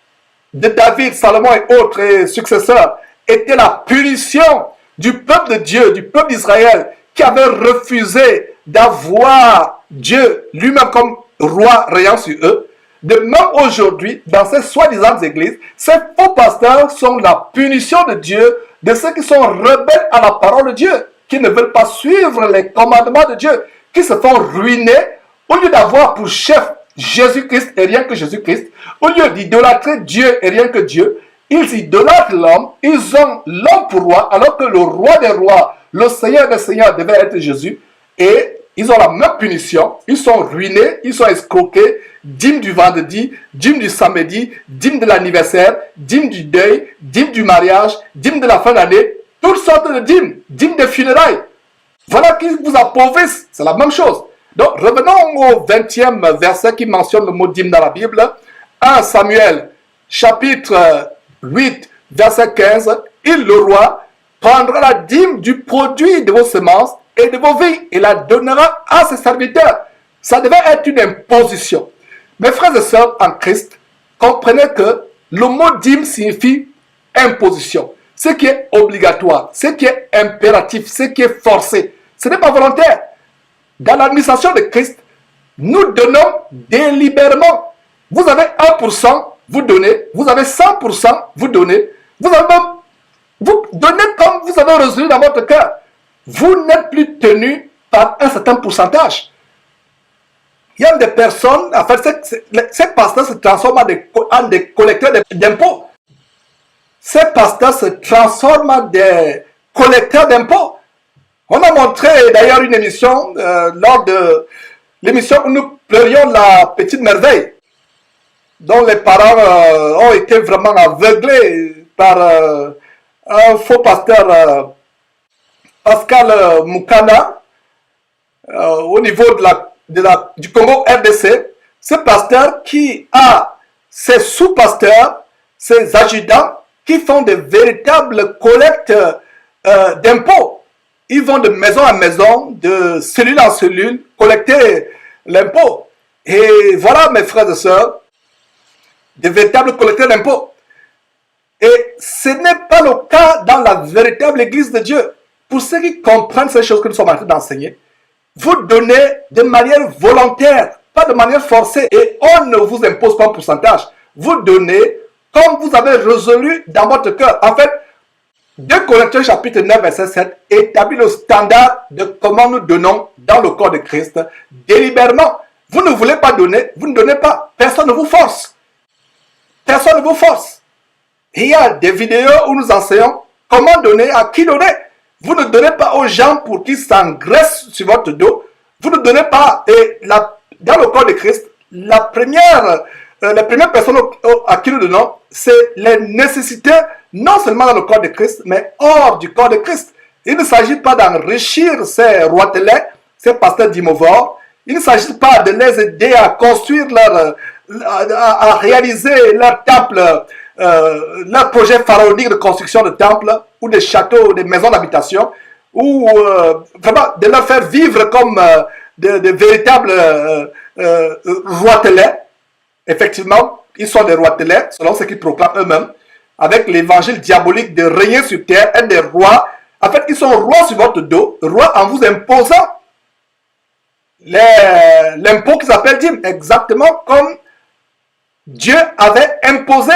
S1: de David, Salomon et autres successeurs étaient la punition du peuple de Dieu, du peuple d'Israël, qui avait refusé d'avoir Dieu lui-même comme roi rayant sur eux, de même aujourd'hui, dans ces soi-disant églises, ces faux pasteurs sont la punition de Dieu de ceux qui sont rebelles à la parole de Dieu, qui ne veulent pas suivre les commandements de Dieu, qui se font ruiner au lieu d'avoir pour chef Jésus-Christ et rien que Jésus-Christ, au lieu d'idolâtrer Dieu et rien que Dieu, ils idolâtrent l'homme, ils ont l'homme pour roi, alors que le roi des rois, le Seigneur des seigneurs devait être Jésus, et ils ont la même punition, ils sont ruinés, ils sont escroqués, dîme du vendredi, dîme du samedi, dîme de l'anniversaire, dîme du deuil, dîme du mariage, dîme de la fin d'année, toutes sortes de dîmes de funérailles. Voilà qui vous appauvrissent, c'est la même chose. Donc revenons au 20e verset qui mentionne le mot dîme dans la Bible. 1 Samuel chapitre 8 verset 15. Il, le roi, prendra la dîme du produit de vos semences et de vos vignes et la donnera à ses serviteurs. Ça devait être une imposition. Mes frères et sœurs en Christ, comprenez que le mot dîme signifie imposition. Ce qui est obligatoire, ce qui est impératif, ce qui est forcé. Ce n'est pas volontaire. Dans l'administration de Christ, nous donnons délibérément. Vous avez 1%, vous donnez. Vous avez 100%, vous donnez. Vous donnez comme vous avez résolu dans votre cœur. Vous n'êtes plus tenu par un certain pourcentage. Il y a des personnes, en fait, ces pasteurs se transforment en des collecteurs d'impôts. Ces pasteurs se transforment en des collecteurs d'impôts. On a montré d'ailleurs une émission, lors de l'émission où nous pleurions la petite merveille, dont les parents ont été vraiment aveuglés par un faux pasteur, Pascal Moukana, au niveau du Congo RDC. Ce pasteur qui a ses sous-pasteurs, ses adjudants, qui font de véritables collectes d'impôts. Ils vont de maison en maison, de cellule en cellule, collecter l'impôt. Et voilà, mes frères et sœurs, de véritables collecteurs d'impôts. Et ce n'est pas le cas dans la véritable Église de Dieu. Pour ceux qui comprennent ces choses que nous sommes en train d'enseigner, vous donnez de manière volontaire, pas de manière forcée. Et on ne vous impose pas un pourcentage. Vous donnez comme vous avez résolu dans votre cœur. En fait, 2 Corinthiens chapitre 9 verset 7 établit le standard de comment nous donnons dans le corps de Christ délibérément. Vous ne voulez pas donner, vous ne donnez pas. Personne ne vous force. Personne ne vous force. Et il y a des vidéos où nous enseignons comment donner, à qui donner. Vous ne donnez pas aux gens pour qu'ils s'engraissent sur votre dos. Vous ne donnez pas. Et dans le corps de Christ, la première personne à qui nous donnons, c'est les nécessités, non seulement dans le corps de Christ, mais hors du corps de Christ. Il ne s'agit pas d'enrichir ces roitelets, ces pasteurs d'imovores. Il ne s'agit pas de les aider à construire à réaliser leur temple, leur projet pharaonique de construction de temples, ou des châteaux, des maisons d'habitation, ou vraiment de leur faire vivre comme de véritables roitelets. Effectivement, ils sont des roitelets, selon ce qu'ils proclament eux-mêmes, avec l'évangile diabolique de régner sur terre, être des rois. En fait, ils sont rois sur votre dos, rois en vous imposant l'impôt qui s'appelle dîme, exactement comme Dieu avait imposé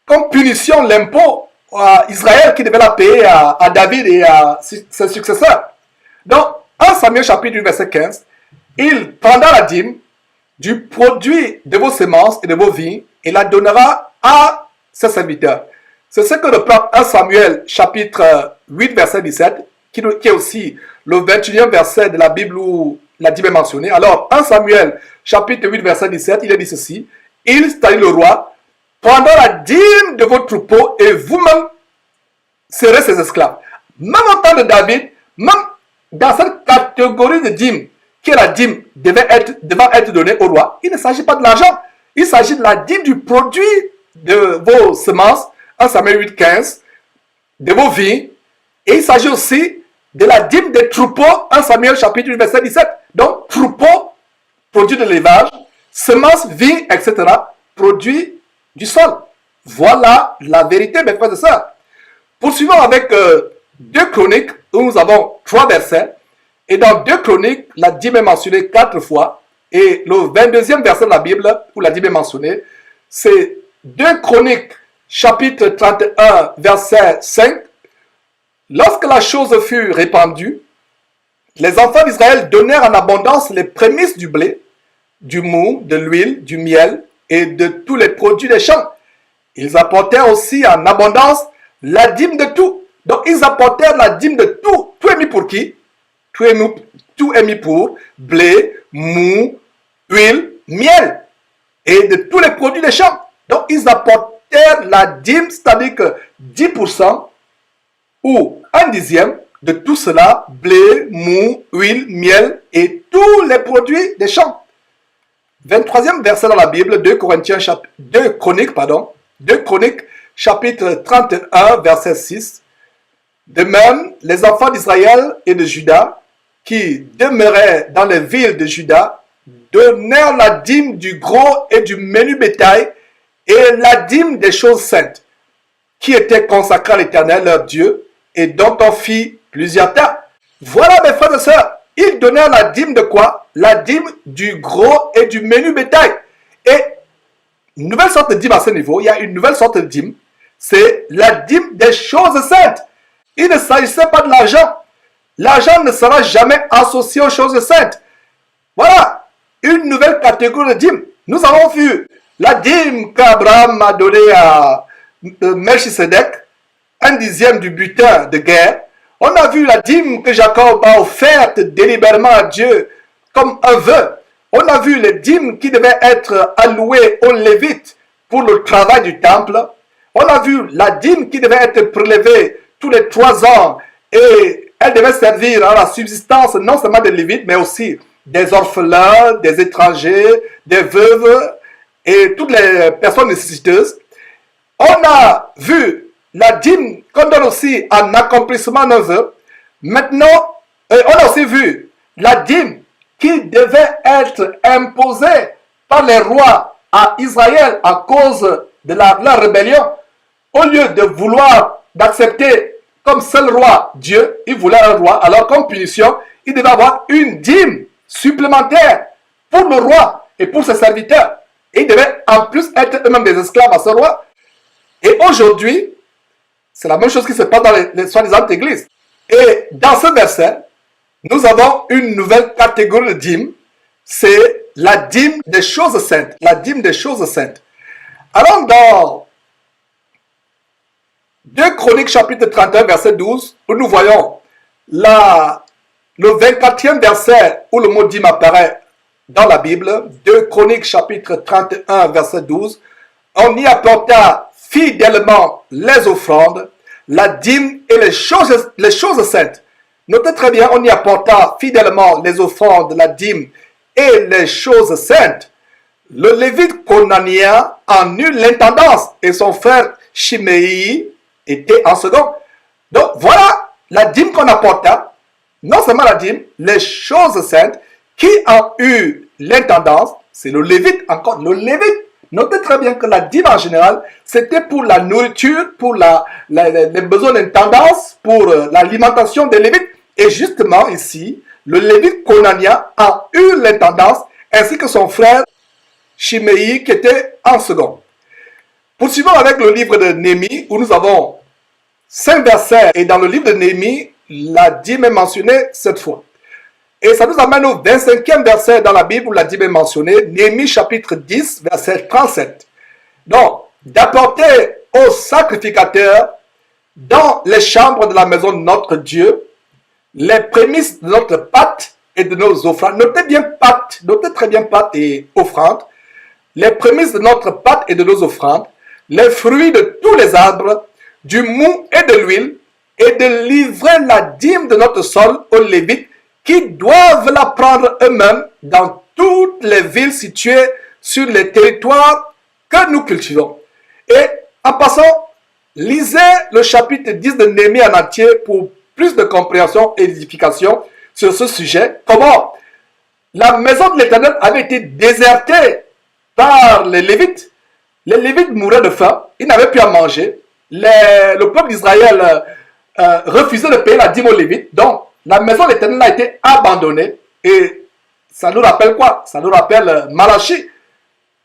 S1: comme punition l'impôt à Israël qui devait la payer à David et à ses successeurs. Donc, 1 Samuel chapitre 8 verset 15, il prendra la dîme du produit de vos semences et de vos vignes et la donnera à ses serviteurs. C'est ce que reprend 1 Samuel chapitre 8 verset 17, qui est aussi le 21e verset de la Bible où la dîme est mentionnée. Alors 1 Samuel chapitre 8 verset 17, il est dit ceci: il, c'est-à-dire le roi, prendra la dîme de vos troupeaux et vous-même serez ses esclaves. Même au temps de David, même dans cette catégorie de dîme, qui est la dîme devant être donnée au roi, il ne s'agit pas de l'argent, il s'agit de la dîme du produit de vos semences, 1 Samuel 8, 15, de vos vignes, et il s'agit aussi de la dîme des troupeaux, 1 Samuel chapitre 8, verset 17. Donc, troupeaux, produit de l'élevage, semences, vignes, etc., produits du sol. Voilà la vérité, mes frères et sœurs. Poursuivons avec 2 Chroniques, où nous avons 3 versets. Et dans 2 Chroniques, la dîme est mentionnée 4 fois. Et le 22e verset de la Bible, où la dîme est mentionnée, c'est 2 Chroniques, chapitre 31, verset 5. Lorsque la chose fut répandue, les enfants d'Israël donnèrent en abondance les prémices du blé, du mou, de l'huile, du miel et de tous les produits des champs. Ils apportèrent aussi en abondance la dîme de tout. Donc ils apportèrent la dîme de tout. Tout est mis pour qui? Tout est mis pour blé, mou, huile, miel et de tous les produits des champs. Donc ils apportèrent la dîme, c'est-à-dire que 10% ou 1/10 de tout cela, blé, mou, huile, miel et tous les produits des champs. 23e verset dans la Bible, 2 Chroniques, chapitre 31, verset 6. De même, les enfants d'Israël et de Juda, qui demeuraient dans les villes de Juda, donnèrent la dîme du gros et du menu bétail et la dîme des choses saintes, qui étaient consacrées à l'Éternel, leur Dieu, et dont on fit plusieurs tas. Voilà, mes frères et sœurs, ils donnèrent la dîme de quoi? La dîme du gros et du menu bétail. Et une nouvelle sorte de dîme à ce niveau, il y a une nouvelle sorte de dîme, c'est la dîme des choses saintes. Il ne s'agissait pas de l'argent. L'argent ne sera jamais associé aux choses saintes. Voilà, une nouvelle catégorie de dîme. Nous avons vu la dîme qu'Abraham a donnée à Melchisedec, 1/10 du butin de guerre. On a vu la dîme que Jacob a offerte délibérément à Dieu comme un vœu. On a vu les dîmes qui devaient être allouées aux Lévites pour le travail du temple. On a vu la dîme qui devait être prélevée tous les 3 ans et elle devait servir à la subsistance non seulement des Lévites mais aussi des orphelins, des étrangers, des veuves et toutes les personnes nécessiteuses. On a vu la dîme qu'on donne aussi en accomplissement d'un vœu. Maintenant, on a aussi vu la dîme qui devait être imposée par les rois à Israël à cause de leur rébellion. Au lieu de vouloir d'accepter comme seul roi Dieu, ils voulaient un roi. Alors comme punition, il devait avoir une dîme supplémentaire pour le roi et pour ses serviteurs. Et ils devaient en plus être eux-mêmes des esclaves à ce roi. Et aujourd'hui, c'est la même chose qui se passe dans les soi-disant églises. Et dans ce verset, nous avons une nouvelle catégorie de dîme. C'est la dîme des choses saintes. La dîme des choses saintes. Alors dans 2 Chroniques chapitre 31 verset 12, où nous voyons le 24e verset où le mot dîme apparaît dans la Bible, 2 Chroniques chapitre 31 verset 12, on y apporta fidèlement les offrandes, la dîme et les choses saintes. Notez très bien, on y apporta fidèlement les offrandes, la dîme et les choses saintes. Le Lévite conanien en eut l'intendance et son frère Chiméi était en second. Donc voilà la dîme qu'on apporta, non seulement la dîme, les choses saintes, qui ont eu l'intendance, c'est le Lévite, encore le Lévite. Notez très bien que la dîme en général, c'était pour la nourriture, pour les besoins d'intendance, pour l'alimentation des Lévites. Et justement ici, le Lévite conanien a eu l'intendance, ainsi que son frère Chiméi qui était en second. Poursuivons avec le livre de Néhémie, où nous avons 5 versets. Et dans le livre de Néhémie, la dîme est mentionnée 7 fois. Et ça nous amène au 25e verset dans la Bible où la dîme est mentionnée, Néhémie chapitre 10, verset 37. Donc, d'apporter aux sacrificateurs dans les chambres de la maison de notre Dieu les prémices de notre pâte et de nos offrandes. Notez bien pâte, notez très bien pâte et offrande. Les prémices de notre pâte et de nos offrandes, les fruits de tous les arbres, du mou et de l'huile, et de livrer la dîme de notre sol aux Lévites qui doivent la prendre eux-mêmes dans toutes les villes situées sur les territoires que nous cultivons. Et en passant, lisez le chapitre 10 de Néhémie en entier pour plus de compréhension et d'édification sur ce sujet. Comment la maison de l'Éternel avait été désertée par les Lévites. Les Lévites mouraient de faim, ils n'avaient plus à manger. Le peuple d'Israël refusait de payer la dîme aux Lévites. Donc, la maison de l'Éternel a été abandonnée. Et ça nous rappelle quoi? Ça nous rappelle Malachie,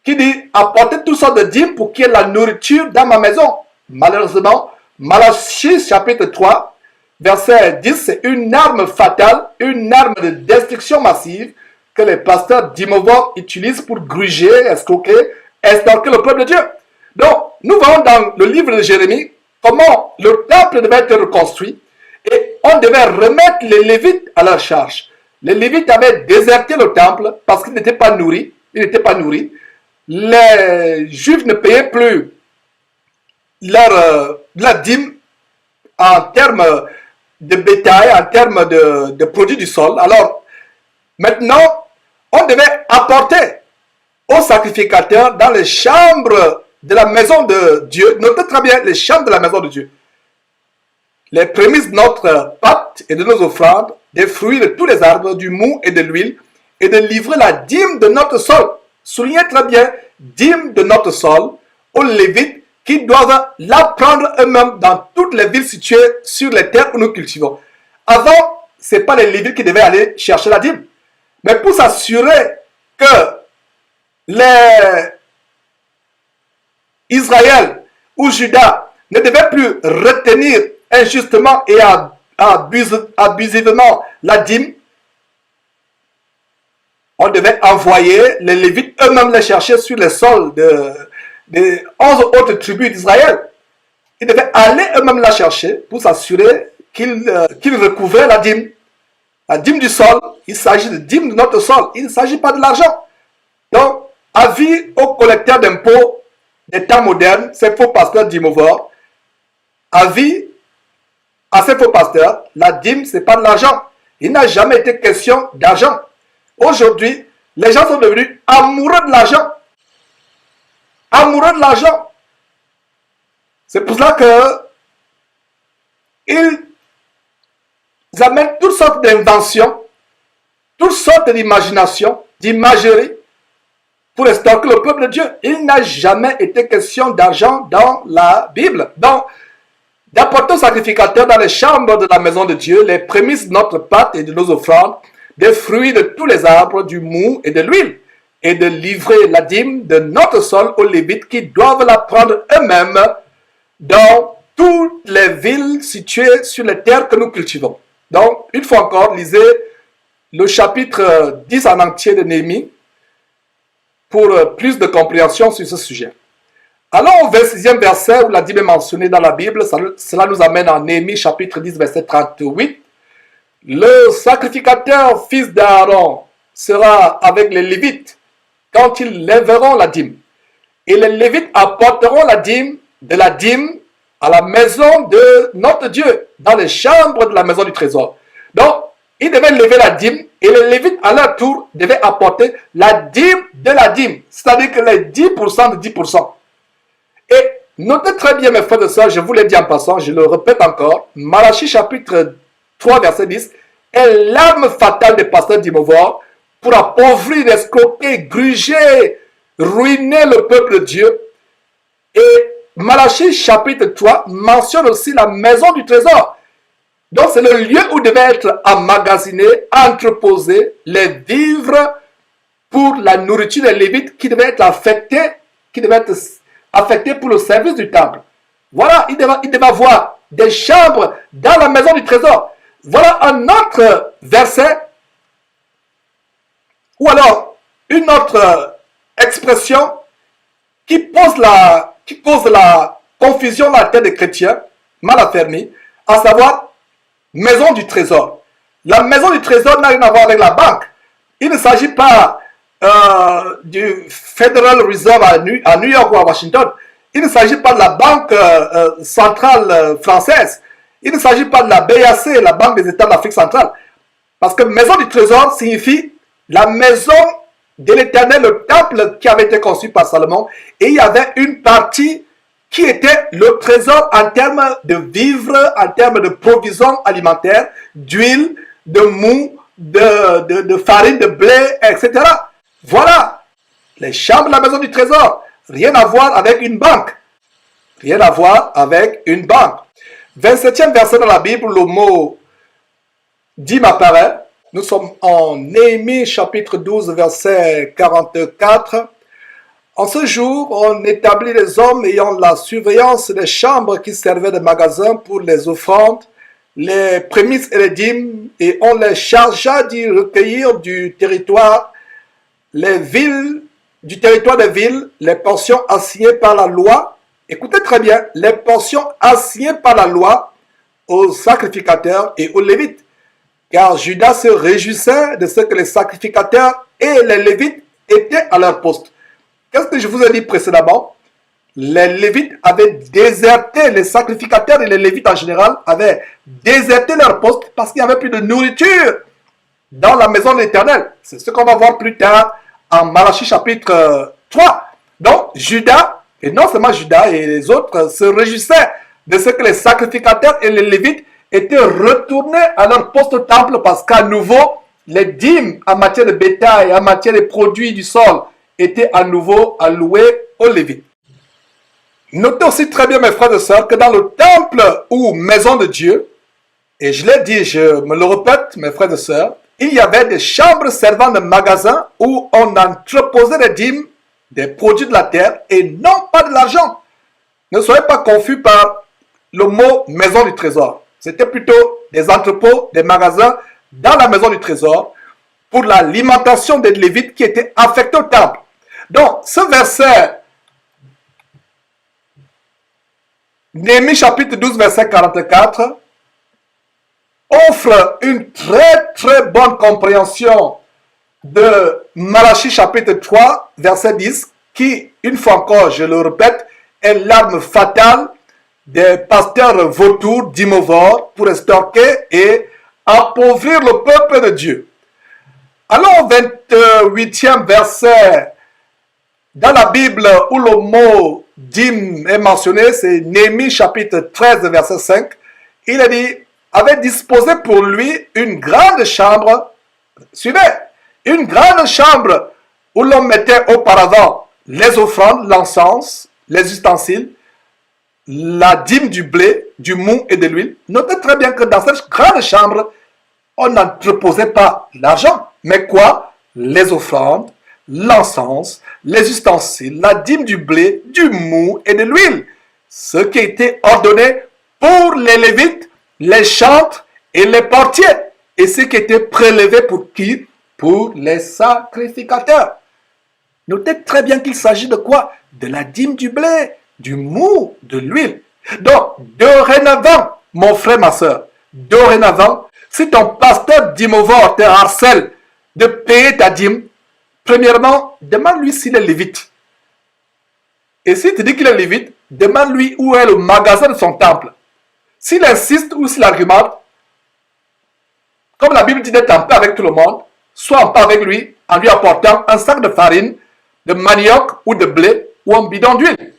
S1: qui dit apportez toutes sortes de dîmes pour qu'il y ait la nourriture dans ma maison. Malheureusement, Malachie chapitre 3, verset 10, c'est une arme fatale, une arme de destruction massive que les pasteurs d'Imovo utilisent pour gruger, escroquer le peuple de Dieu. Donc, nous voyons dans le livre de Jérémie comment le temple devait être reconstruit et on devait remettre les Lévites à leur charge. Les Lévites avaient déserté le temple parce qu'ils n'étaient pas nourris. Les Juifs ne payaient plus la dîme en termes de bétail, en termes de produits du sol. Alors, maintenant, on devait apporter aux sacrificateurs dans les chambres de la maison de Dieu. Notez très bien les chambres de la maison de Dieu. Les prémices de notre pâte et de nos offrandes, des fruits de tous les arbres, du mou et de l'huile, et de livrer la dîme de notre sol. Soulignez très bien, dîme de notre sol, aux Lévites qui doivent la prendre eux-mêmes dans toutes les villes situées sur les terres que nous cultivons. Avant, ce n'est pas les Lévites qui devaient aller chercher la dîme. Mais pour s'assurer que les Israël ou Juda ne devaient plus retenir injustement et abusivement la dîme, on devait envoyer les Lévites eux-mêmes les chercher sur les sols des 11 autres tribus d'Israël. Ils devaient aller eux-mêmes la chercher pour s'assurer qu'ils recouvraient la dîme. La dîme du sol, il s'agit de dîme de notre sol, il ne s'agit pas de l'argent. Donc, avis aux collecteurs d'impôts des temps modernes, ces faux pasteurs d'Imovo, avis à ces faux pasteurs, la dîme, ce n'est pas de l'argent. Il n'a jamais été question d'argent. Aujourd'hui, les gens sont devenus amoureux de l'argent. Amoureux de l'argent. C'est pour cela que ils amènent toutes sortes d'inventions, toutes sortes d'imaginations, d'imagerie, pour estorquer le peuple de Dieu. Il n'a jamais été question d'argent dans la Bible. Donc, d'apporter aux sacrificateurs dans les chambres de la maison de Dieu les prémices de notre pâte et de nos offrandes, des fruits de tous les arbres, du mou et de l'huile, et de livrer la dîme de notre sol aux Lévites qui doivent la prendre eux-mêmes dans toutes les villes situées sur les terres que nous cultivons. Donc, une fois encore, lisez le chapitre 10 en entier de Néhémie pour plus de compréhension sur ce sujet. Allons au 26e verset où la dîme est mentionnée dans la Bible. Cela nous amène en Néhémie chapitre 10 verset 38. Le sacrificateur fils d'Aaron sera avec les Lévites quand ils lèveront la dîme. Et les Lévites apporteront la dîme de la dîme à la maison de notre Dieu, dans les chambres de la maison du trésor. Donc, ils devaient lever la dîme et les Lévites, à leur tour, devaient apporter la dîme de la dîme, c'est-à-dire que les 10% de 10%. Et notez très bien, mes frères et sœurs, je vous l'ai dit en passant, je le répète encore, Malachie chapitre 3, verset 10, est l'arme fatale des pasteurs d'Imovo pour appauvrir, escroquer, gruger, ruiner le peuple de Dieu. Et Malachie chapitre 3 mentionne aussi la maison du trésor. Donc c'est le lieu où devaient être emmagasinés, entreposés les vivres pour la nourriture des Lévites qui devaient être affectés, pour le service du temple. Voilà, il devait avoir des chambres dans la maison du trésor. Voilà un autre verset, ou alors une autre expression qui pose la qui cause la confusion dans la tête des chrétiens mal affermis, à savoir maison du trésor. La maison du trésor n'a rien à voir avec la banque. Il ne s'agit pas du Federal Reserve à New York ou à Washington. Il ne s'agit pas de la banque centrale française. Il ne s'agit pas de la BAC, la Banque des États d'Afrique centrale. Parce que maison du trésor signifie la maison de l'Éternel, le temple qui avait été conçu par Salomon. Et il y avait une partie qui était le trésor en termes de vivres, en termes de provisions alimentaires, d'huile, de mou, de farine, de blé, etc. Voilà les chambres de la maison du trésor. Rien à voir avec une banque. Rien à voir avec une banque. 27e verset dans la Bible, le mot dîme apparaît. Nous sommes en Néhémie chapitre 12 verset 44. En ce jour, on établit les hommes ayant la surveillance des chambres qui servaient de magasin pour les offrandes, les prémices et les dîmes, et on les chargea d'y recueillir du territoire des villes, les portions assignées par la loi. Écoutez très bien, les portions assignées par la loi aux sacrificateurs et aux lévites. Car Judas se réjouissait de ce que les sacrificateurs et les lévites étaient à leur poste. Qu'est-ce que je vous ai dit précédemment? Les lévites avaient déserté, les sacrificateurs et les lévites en général avaient déserté leur poste parce qu'il n'y avait plus de nourriture dans la maison de l'Éternel. C'est ce qu'on va voir plus tard en Malachie chapitre 3. Donc Judas, et non seulement Judas et les autres, se réjouissaient de ce que les sacrificateurs et les lévites étaient retournés à leur poste au temple parce qu'à nouveau, les dîmes en matière de bétail, en matière de produits du sol, étaient à nouveau alloués aux lévites. Notez aussi très bien, mes frères et sœurs, que dans le temple ou maison de Dieu, et je l'ai dit, je me le répète, mes frères et sœurs, il y avait des chambres servant de magasins où on entreposait des dîmes, des produits de la terre et non pas de l'argent. Ne soyez pas confus par le mot maison du trésor. C'était plutôt des entrepôts, des magasins dans la maison du trésor pour l'alimentation des lévites qui étaient affectés au temple. Donc, ce verset, Néhémie chapitre 12, verset 44, offre une très bonne compréhension de Malachie chapitre 3, verset 10, qui, une fois encore, je le répète, est l'arme fatale des pasteurs vautours d'Imovore pour estorquer et appauvrir le peuple de Dieu. Allons au 28e verset dans la Bible où le mot dîme est mentionné, c'est Néhémie chapitre 13, verset 5. Il a dit, avait disposé pour lui une grande chambre, suivez, une grande chambre où l'on mettait auparavant les offrandes, l'encens, les ustensiles, la dîme du blé, du mou et de l'huile. Notez très bien que dans cette grande chambre, on n'entreposait pas l'argent, mais quoi? Les offrandes, l'encens, les ustensiles, la dîme du blé, du mou et de l'huile. Ce qui était ordonné pour les lévites, les chantres et les portiers. Et ce qui était prélevé pour qui? Pour les sacrificateurs. Notez très bien qu'il s'agit de quoi? De la dîme du blé, du mou, de l'huile. Donc, dorénavant, mon frère, ma soeur, dorénavant, si ton pasteur d'Imovore te harcèle de payer ta dîme, premièrement, demande-lui s'il est lévite. Et s'il te dit qu'il est lévite, demande-lui où est le magasin de son temple. S'il insiste ou s'il argumente, comme la Bible dit d'être en paix avec tout le monde, sois en paix avec lui en lui apportant un sac de farine, de manioc ou de blé ou un bidon d'huile.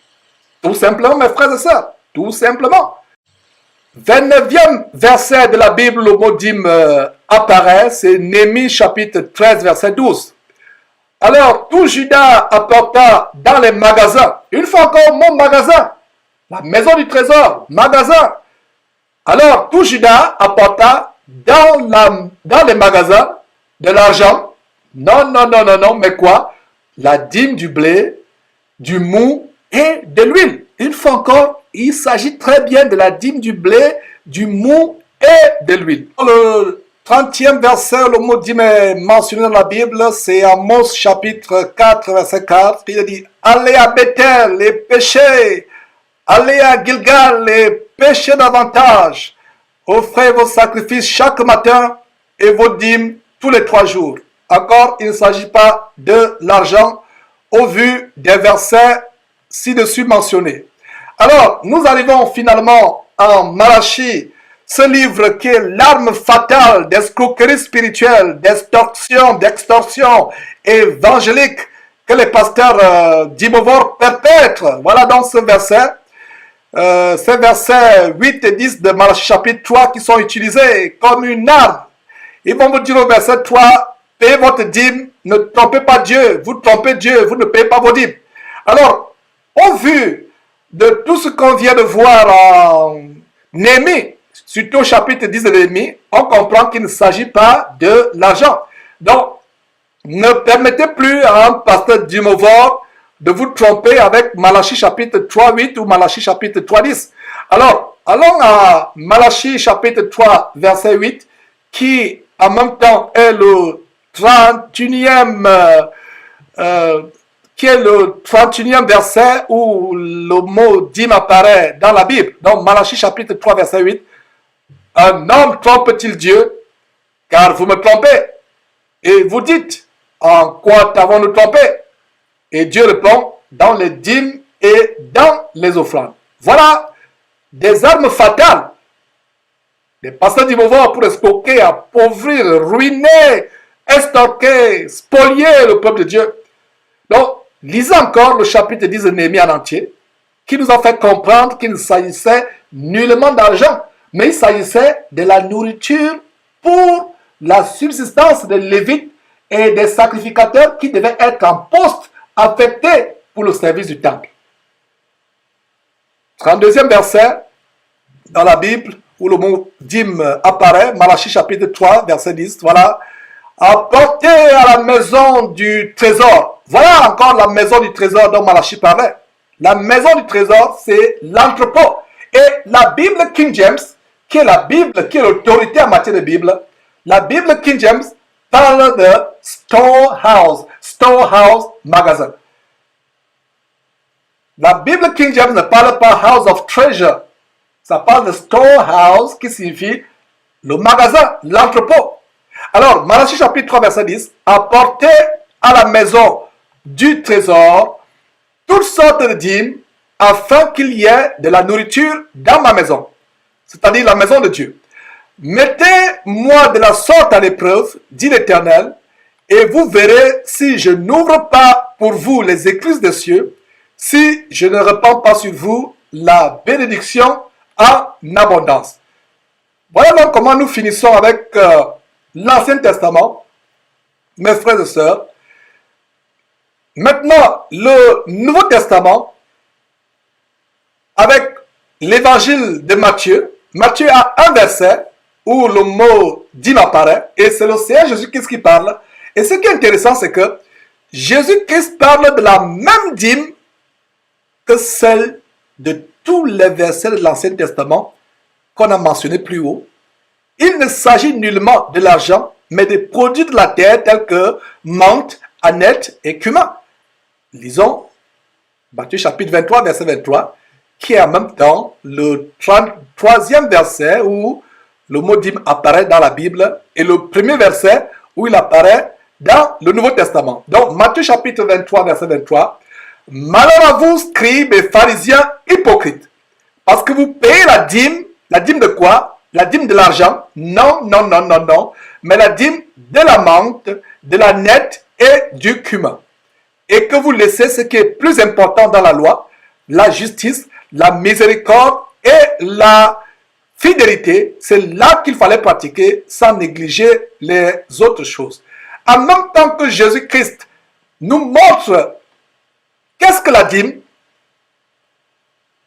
S1: Tout simplement, mes frères et sœurs, tout simplement. 29e verset de la Bible, le mot dîme apparaît, c'est Néhémie chapitre 13, verset 12. Alors, tout Judas apporta dans les magasins, une fois encore, mon magasin, la maison du trésor, magasin. Alors, tout Judas apporta dans les magasins de l'argent. Non, mais quoi? La dîme du blé, du mou et de l'huile. Une fois encore, il s'agit très bien de la dîme du blé, du mou et de l'huile. Dans le 30e verset, le mot dîme est mentionné dans la Bible, c'est Amos chapitre 4, verset 4. Il dit, allez à Bethel et péchez, allez à Gilgal et péchez davantage. Offrez vos sacrifices chaque matin et vos dîmes tous les 3 jours. Encore, il ne s'agit pas de l'argent au vu des versets ci-dessus mentionnés. Alors, nous arrivons finalement en Malachie, ce livre qui est l'arme fatale d'escroquerie spirituelle, d'extorsion évangélique que les pasteurs d'Imovor perpètrent. Voilà donc ce verset. Ces versets 8 et 10 de Malachie chapitre 3 qui sont utilisés comme une arme. Ils vont vous dire au verset 3, payez votre dîme, ne trompez pas Dieu, vous trompez Dieu, vous ne payez pas vos dîmes. Alors, au vu de tout ce qu'on vient de voir en Néhémie, surtout au chapitre 10 de Néhémie, on comprend qu'il ne s'agit pas de l'argent. Donc, ne permettez plus à un pasteur d'Imovor de vous tromper avec Malachie chapitre 3.8 ou Malachie chapitre 3.10. Alors, allons à Malachie chapitre 3, verset 8, qui en même temps est le 31e, verset où le mot dîme apparaît dans la Bible. Donc, Malachie chapitre 3, verset 8. Un homme trompe-t-il Dieu? Car vous me trompez. Et vous dites, en quoi t'avons-nous trompé? Et Dieu répond, dans les dîmes et dans les offrandes. Voilà des armes fatales. Les pasteurs d'Imovor pour escroquer, appauvrir, ruiner, extorquer, spolier le peuple de Dieu. Donc, lisez encore le chapitre 10 de Néhémie en entier, qui nous a fait comprendre qu'il ne s'agissait nullement d'argent, mais il s'agissait de la nourriture pour la subsistance des Lévites et des sacrificateurs qui devaient être en poste affectés pour le service du temple. 32e verset dans la Bible où le mot dîme apparaît, Malachie chapitre 3, verset 10, voilà. Apportez à la maison du trésor. Voilà encore la maison du trésor dont Malachie parlait. La maison du trésor, c'est l'entrepôt. Et la Bible King James, qui est la Bible, qui est l'autorité en matière de Bible, la Bible King James parle de storehouse, magasin. La Bible King James ne parle pas house of treasure. Ça parle de storehouse qui signifie le magasin, l'entrepôt. Alors, Malachie chapitre 3, verset 10, apportez à la maison du trésor toutes sortes de dîmes afin qu'il y ait de la nourriture dans ma maison, c'est-à-dire la maison de Dieu. Mettez-moi de la sorte à l'épreuve, dit l'Éternel, et vous verrez si je n'ouvre pas pour vous les écluses des cieux, si je ne répands pas sur vous la bénédiction en abondance. Voilà donc comment nous finissons avec l'Ancien Testament, mes frères et sœurs. Maintenant, le Nouveau Testament, avec l'évangile de Matthieu. Matthieu a un verset où le mot dîme apparaît, et c'est le Seigneur Jésus-Christ qui parle. Et ce qui est intéressant, c'est que Jésus-Christ parle de la même dîme que celle de tous les versets de l'Ancien Testament qu'on a mentionné plus haut. Il ne s'agit nullement de l'argent, mais des produits de la terre tels que menthe, aneth et cumin. Lisons Matthieu chapitre 23, verset 23, qui est en même temps le 33e verset où le mot dîme apparaît dans la Bible et le premier verset où il apparaît dans le Nouveau Testament. Donc, Matthieu chapitre 23, verset 23. Malheur à vous, scribes et pharisiens hypocrites, parce que vous payez la dîme de quoi? La dîme de l'argent? Non, mais la dîme de la menthe, de la nette et du cumin. Et que vous laissez ce qui est plus important dans la loi, la justice, la miséricorde et la fidélité. C'est là qu'il fallait pratiquer sans négliger les autres choses. En même temps que Jésus-Christ nous montre qu'est-ce que la dîme,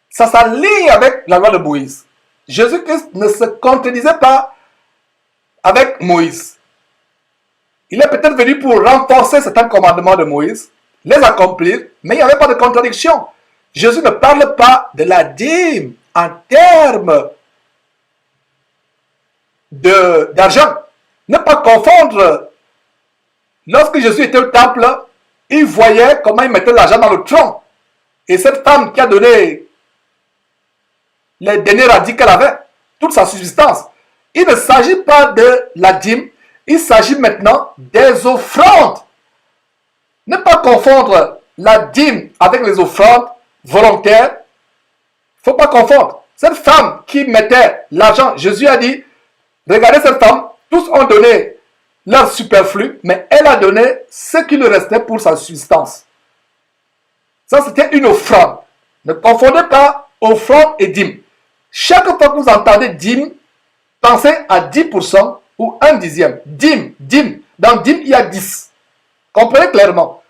S1: ça s'aligne avec la loi de Moïse. Jésus-Christ ne se contredisait pas avec Moïse. Il est peut-être venu pour renforcer certains commandements de Moïse, les accomplir, mais il n'y avait pas de contradiction. Jésus ne parle pas de la dîme en termes d'argent. Ne pas confondre. Lorsque Jésus était au temple, il voyait comment il mettait l'argent dans le tronc. Et cette femme qui a donné les derniers radis qu'elle avait, toute sa subsistance. Il ne s'agit pas de la dîme, il s'agit maintenant des offrandes. Ne pas confondre la dîme avec les offrandes volontaires. Il ne faut pas confondre. Cette femme qui mettait l'argent, Jésus a dit, regardez cette femme, tous ont donné leur superflu, mais elle a donné ce qui lui restait pour sa subsistance. Ça, c'était une offrande. Ne confondez pas offrande et dîme. Chaque fois que vous entendez dîme, pensez à 10% ou un dixième. Dîme, dîme. Dans dîme, il y a 10. Comprenez clairement.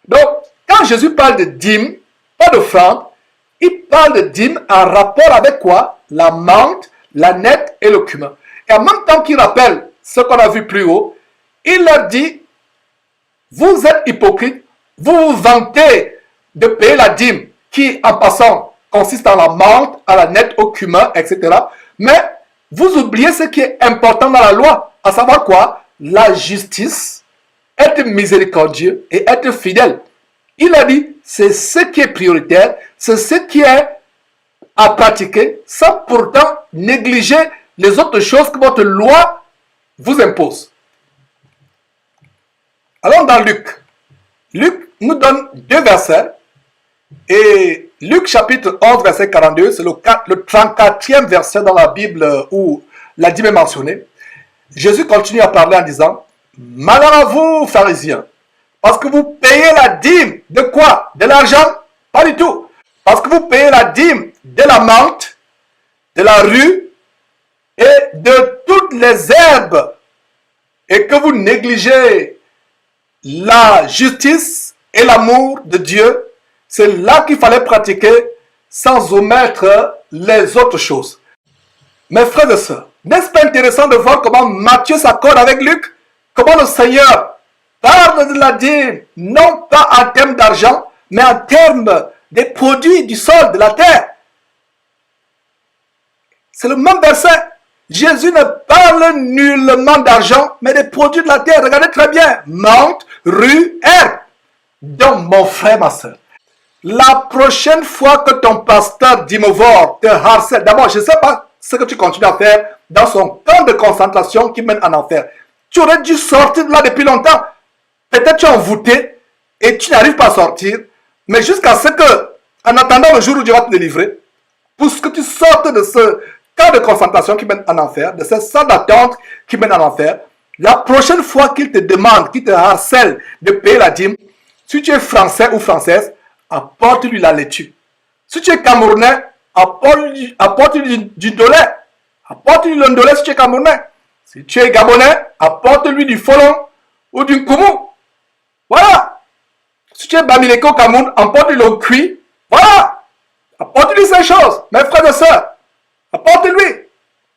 S1: Donc, quand Jésus parle de dîme, pas d'offrande, il parle de dîme en rapport avec quoi? La menthe, la nette et le cumin. Et en même temps qu'il rappelle ce qu'on a vu plus haut, il leur dit, vous êtes hypocrites, vous vous vantez de payer la dîme qui, en passant, consiste en la menthe, à la nette, au cumin, etc. Mais vous oubliez ce qui est important dans la loi, à savoir quoi? La justice, être miséricordieux et être fidèle. Il a dit, c'est ce qui est prioritaire, c'est ce qui est à pratiquer, sans pourtant négliger les autres choses que votre loi vous impose. Allons dans Luc. Luc nous donne 2 versets. Et Luc chapitre 11, verset 42, c'est le 34e verset dans la Bible où la dîme est mentionnée. Jésus continue à parler en disant, malheur à vous, pharisiens, parce que vous payez la dîme de quoi? De l'argent? Pas du tout. Parce que vous payez la dîme de la menthe, de la rue et de toutes les herbes, et que vous négligez la justice et l'amour de Dieu. C'est là qu'il fallait pratiquer sans omettre les autres choses. Mes frères et sœurs, n'est-ce pas intéressant de voir comment Matthieu s'accorde avec Luc? Comment le Seigneur parle de la dîme, non pas en termes d'argent, mais en termes des produits du sol, de la terre. C'est le même verset. Jésus ne parle nullement d'argent, mais des produits de la terre. Regardez très bien. Menthe, rue, herbe. Donc, mon frère, ma soeur, la prochaine fois que ton pasteur d'Imovore te harcèle, d'abord, je ne sais pas ce que tu continues à faire dans son camp de concentration qui mène en enfer. Tu aurais dû sortir de là depuis longtemps. Peut-être tu es envoûté et tu n'arrives pas à sortir. Mais jusqu'à ce que, en attendant le jour où Dieu va te délivrer, pour que tu sortes de ce camp de concentration qui mène en enfer, de cette salle d'attente qui mène en enfer, la prochaine fois qu'il te demande, qu'il te harcèle de payer la dîme, si tu es français ou française, apporte-lui la laitue. Si tu es camerounais, apporte-lui du dollar. Apporte-lui le dollar si tu es camerounais. Si tu es gabonais, apporte-lui du folon ou du koumou. Voilà. Si tu es bamileke au Cameroun, apporte-lui le cuit. Voilà. Apporte-lui ces choses, mes frères et sœurs. Apporte-lui.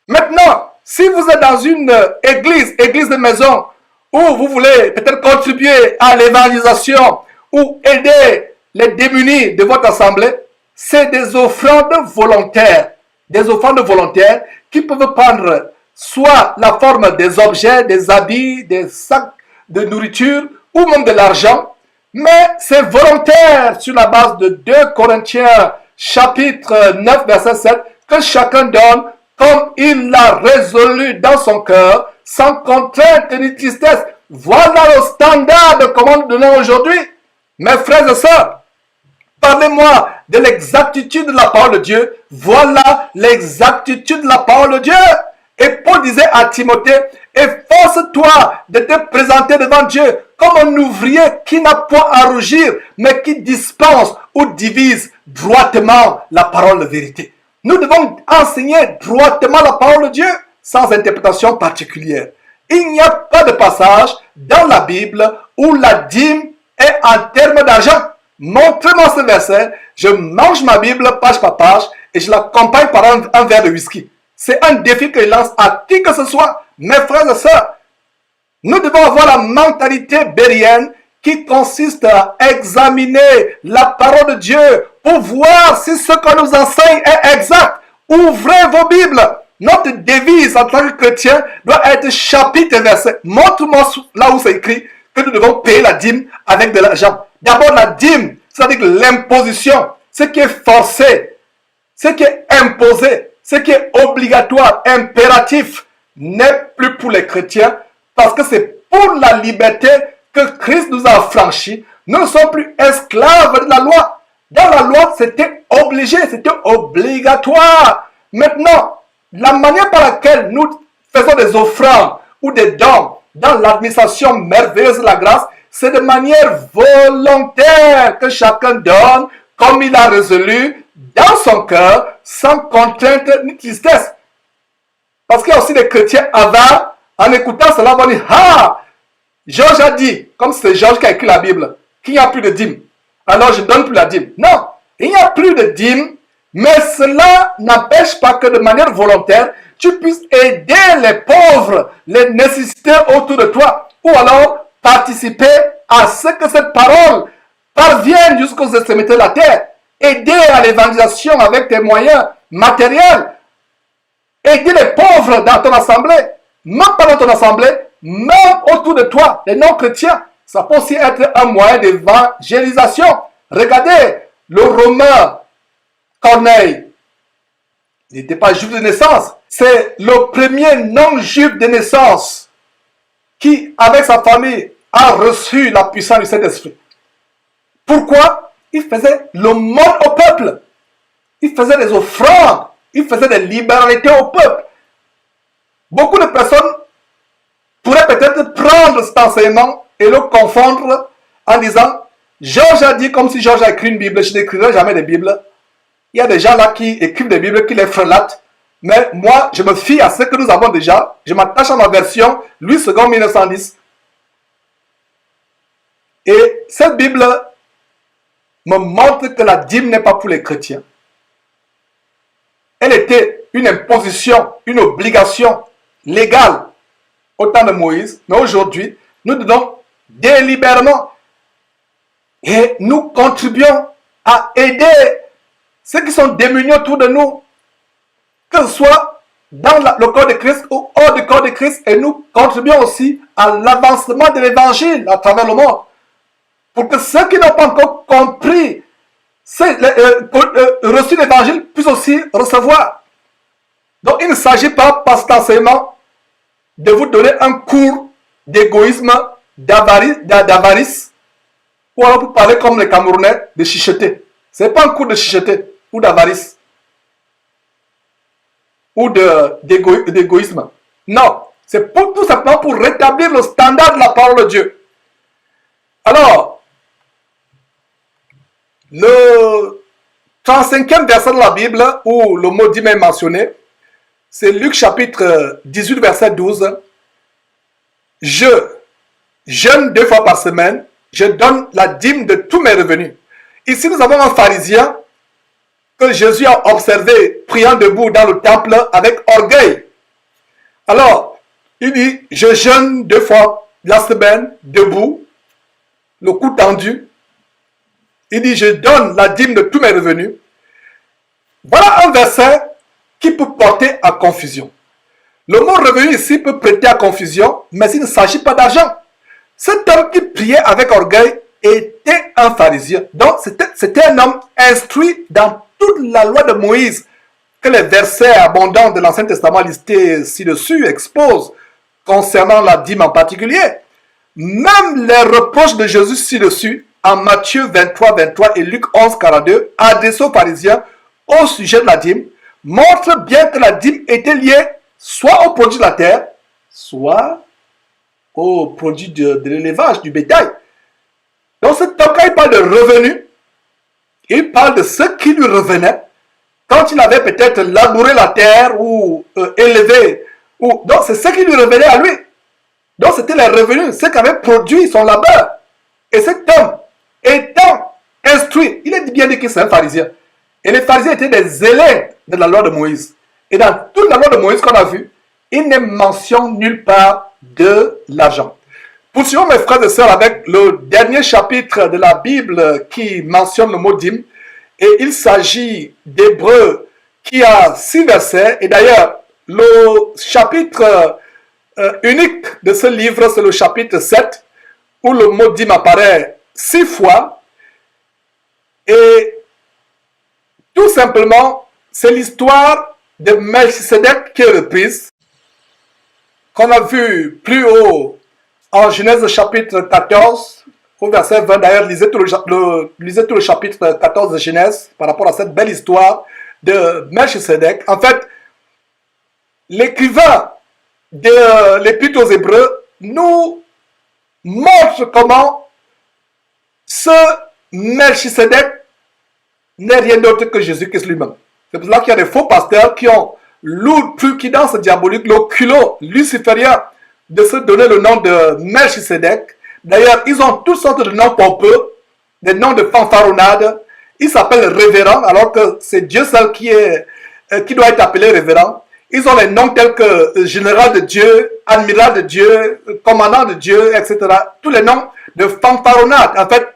S1: Maintenant, si vous êtes dans une église de maison, où vous voulez peut-être contribuer à l'évangélisation ou aider les démunis de votre assemblée, c'est des offrandes volontaires. Des offrandes volontaires qui peuvent prendre soit la forme des objets, des habits, des sacs de nourriture ou même de l'argent. Mais c'est volontaire sur la base de 2 Corinthiens chapitre 9 verset 7 que chacun donne comme il l'a résolu dans son cœur, sans contrainte ni tristesse. Voilà le standard de comment nous donnons aujourd'hui. Mes frères et sœurs, parlez-moi de l'exactitude de la parole de Dieu. Voilà l'exactitude de la parole de Dieu. Et Paul disait à Timothée, efforce-toi de te présenter devant Dieu comme un ouvrier qui n'a point à rougir, mais qui dispense ou divise droitement la parole de vérité. Nous devons enseigner droitement la parole de Dieu sans interprétation particulière. Il n'y a pas de passage dans la Bible où la dîme est en termes d'argent. Montrez-moi ce verset, je mange ma Bible page par page et je l'accompagne par un verre de whisky. C'est un défi que je lance à qui que ce soit, mes frères et sœurs. Nous devons avoir la mentalité bérienne qui consiste à examiner la parole de Dieu pour voir si ce qu'on nous enseigne est exact. Ouvrez vos Bibles, Notre devise en tant que chrétien doit être chapitre et verset. Montre-moi là où c'est écrit que nous devons payer la dîme avec de l'argent. D'abord la dîme, c'est-à-dire l'imposition, ce qui est forcé, ce qui est imposé, ce qui est obligatoire, impératif, n'est plus pour les chrétiens parce que c'est pour la liberté que Christ nous a affranchis. Nous ne sommes plus esclaves de la loi. Dans la loi, c'était obligé, c'était obligatoire. Maintenant, la manière par laquelle nous faisons des offrandes ou des dons dans l'administration merveilleuse de la grâce, c'est de manière volontaire que chacun donne comme il a résolu dans son cœur, sans contrainte ni tristesse. Parce qu'il y a aussi des chrétiens avares, en écoutant cela, vont dire, ah, Georges a dit, comme c'est Georges qui a écrit la Bible, qu'il n'y a plus de dîme. Alors je ne donne plus la dîme. Non, il n'y a plus de dîme, mais cela n'empêche pas que de manière volontaire, tu puisses aider les pauvres, les nécessités autour de toi, ou alors participer à ce que cette parole parvienne jusqu'aux extrémités de la terre. Aider à l'évangélisation avec tes moyens matériels. Aider les pauvres dans ton assemblée, même pas dans ton assemblée, même autour de toi, les non-chrétiens. Ça peut aussi être un moyen d'évangélisation. Regardez, le Romain Corneille, il n'était pas juif de naissance. C'est le premier non-juif de naissance qui, avec sa famille, a reçu la puissance du Saint-Esprit. Pourquoi? Il faisait le monde au peuple. Il faisait des offrandes. Il faisait des libéralités au peuple. Beaucoup de personnes pourraient peut-être prendre cet enseignement et le confondre en disant Georges a dit comme si Georges a écrit une Bible, je n'écrirai jamais de Bible. Il y a des gens là qui écrivent des Bibles, qui les frelatent. Mais moi, je me fie à ce que nous avons déjà. Je m'attache à ma version, Louis II 1910. Et cette Bible me montre que la dîme n'est pas pour les chrétiens. Elle était une imposition, une obligation légale au temps de Moïse. Mais aujourd'hui, nous donnons délibérément. Et nous contribuons à aider ceux qui sont démunis autour de nous, que ce soit dans le corps de Christ ou hors du corps de Christ. Et nous contribuons aussi à l'avancement de l'évangile à travers le monde. Pour que ceux qui n'ont pas encore compris, reçu l'évangile, puissent aussi recevoir. Donc il ne s'agit pas, par cet enseignement, de vous donner un cours d'égoïsme, d'avarice, ou alors pour parler comme les Camerounais, de chicheter. Ce n'est pas un cours de chicheter ou d'avarice ou d'égoïsme. Non, c'est tout simplement pour rétablir le standard de la parole de Dieu. Alors, le 35e verset de la Bible, où le mot dîme est mentionné, c'est Luc chapitre 18, verset 12. Je jeûne 2 fois par semaine, je donne la dîme de tous mes revenus. Ici, nous avons un pharisien que Jésus a observé priant debout dans le temple avec orgueil. Alors, il dit, je jeûne 2 fois la semaine, debout, le cou tendu. Il dit, je donne la dîme de tous mes revenus. Voilà un verset qui peut porter à confusion. Le mot revenu ici peut prêter à confusion, mais il ne s'agit pas d'argent. Cet homme qui priait avec orgueil était un pharisien. Donc, c'était un homme instruit dans toute la loi de Moïse, que les versets abondants de l'Ancien Testament listés ci-dessus exposent concernant la dîme en particulier. Même les reproches de Jésus ci-dessus, en Matthieu 23, 23 et Luc 11, 42, adressés aux pharisiens au sujet de la dîme, montrent bien que la dîme était liée soit au produit de la terre, soit au produit de l'élevage, du bétail. Donc, cet homme, quand il parle de revenus, il parle de ce qui lui revenait quand il avait peut-être labouré la terre ou élevé. Donc, c'est ce qui lui revenait à lui. Donc, c'était les revenus, ce qu'avait produit son labeur. Et cet homme, étant instruit, il est bien dit que c'est un pharisien. Et les pharisiens étaient des élèves de la loi de Moïse. Et dans toute la loi de Moïse qu'on a vue, il n'est mention nulle part de l'argent. Poursuivons mes frères et sœurs avec le dernier chapitre de la Bible qui mentionne le mot dîme. Et il s'agit d'Hébreux qui a 6 versets. Et d'ailleurs, le chapitre unique de ce livre, c'est le chapitre 7, où le mot dîme apparaît 6 fois. Et tout simplement, c'est l'histoire de Melchisedec qui est reprise, qu'on a vu plus haut en Genèse chapitre 14, au verset 20. D'ailleurs, lisez tout le chapitre 14 de Genèse par rapport à cette belle histoire de Melchisedec. En fait, l'écrivain de l'Épître aux Hébreux nous montre comment ce Melchisedec n'est rien d'autre que Jésus-Christ lui-même. C'est pour cela qu'il y a des faux pasteurs qui ont l'outrecuidance diabolique, le culot luciférien de se donner le nom de Melchisedec. D'ailleurs, ils ont toutes sortes de noms pompeux, des noms de fanfaronnades. Ils s'appellent révérends, alors que c'est Dieu seul qui doit être appelé révérend. Ils ont des noms tels que général de Dieu, amiral de Dieu, commandant de Dieu, etc. Tous les noms de fanfaronnades. En fait,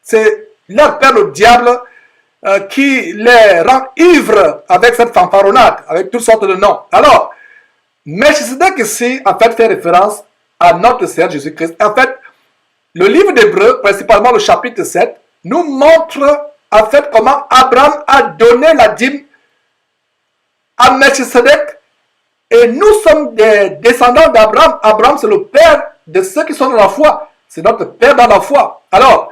S1: c'est leur père le diable qui les rend ivres avec cette fanfaronnade, avec toutes sortes de noms. Alors, Melchisedec ici, en fait, fait référence à notre Seigneur Jésus-Christ. En fait, le livre d'Hébreux, principalement le chapitre 7, nous montre en fait comment Abraham a donné la dîme à Melchisedec. Et nous sommes des descendants d'Abraham. Abraham, c'est le père de ceux qui sont dans la foi. C'est notre père dans la foi. Alors,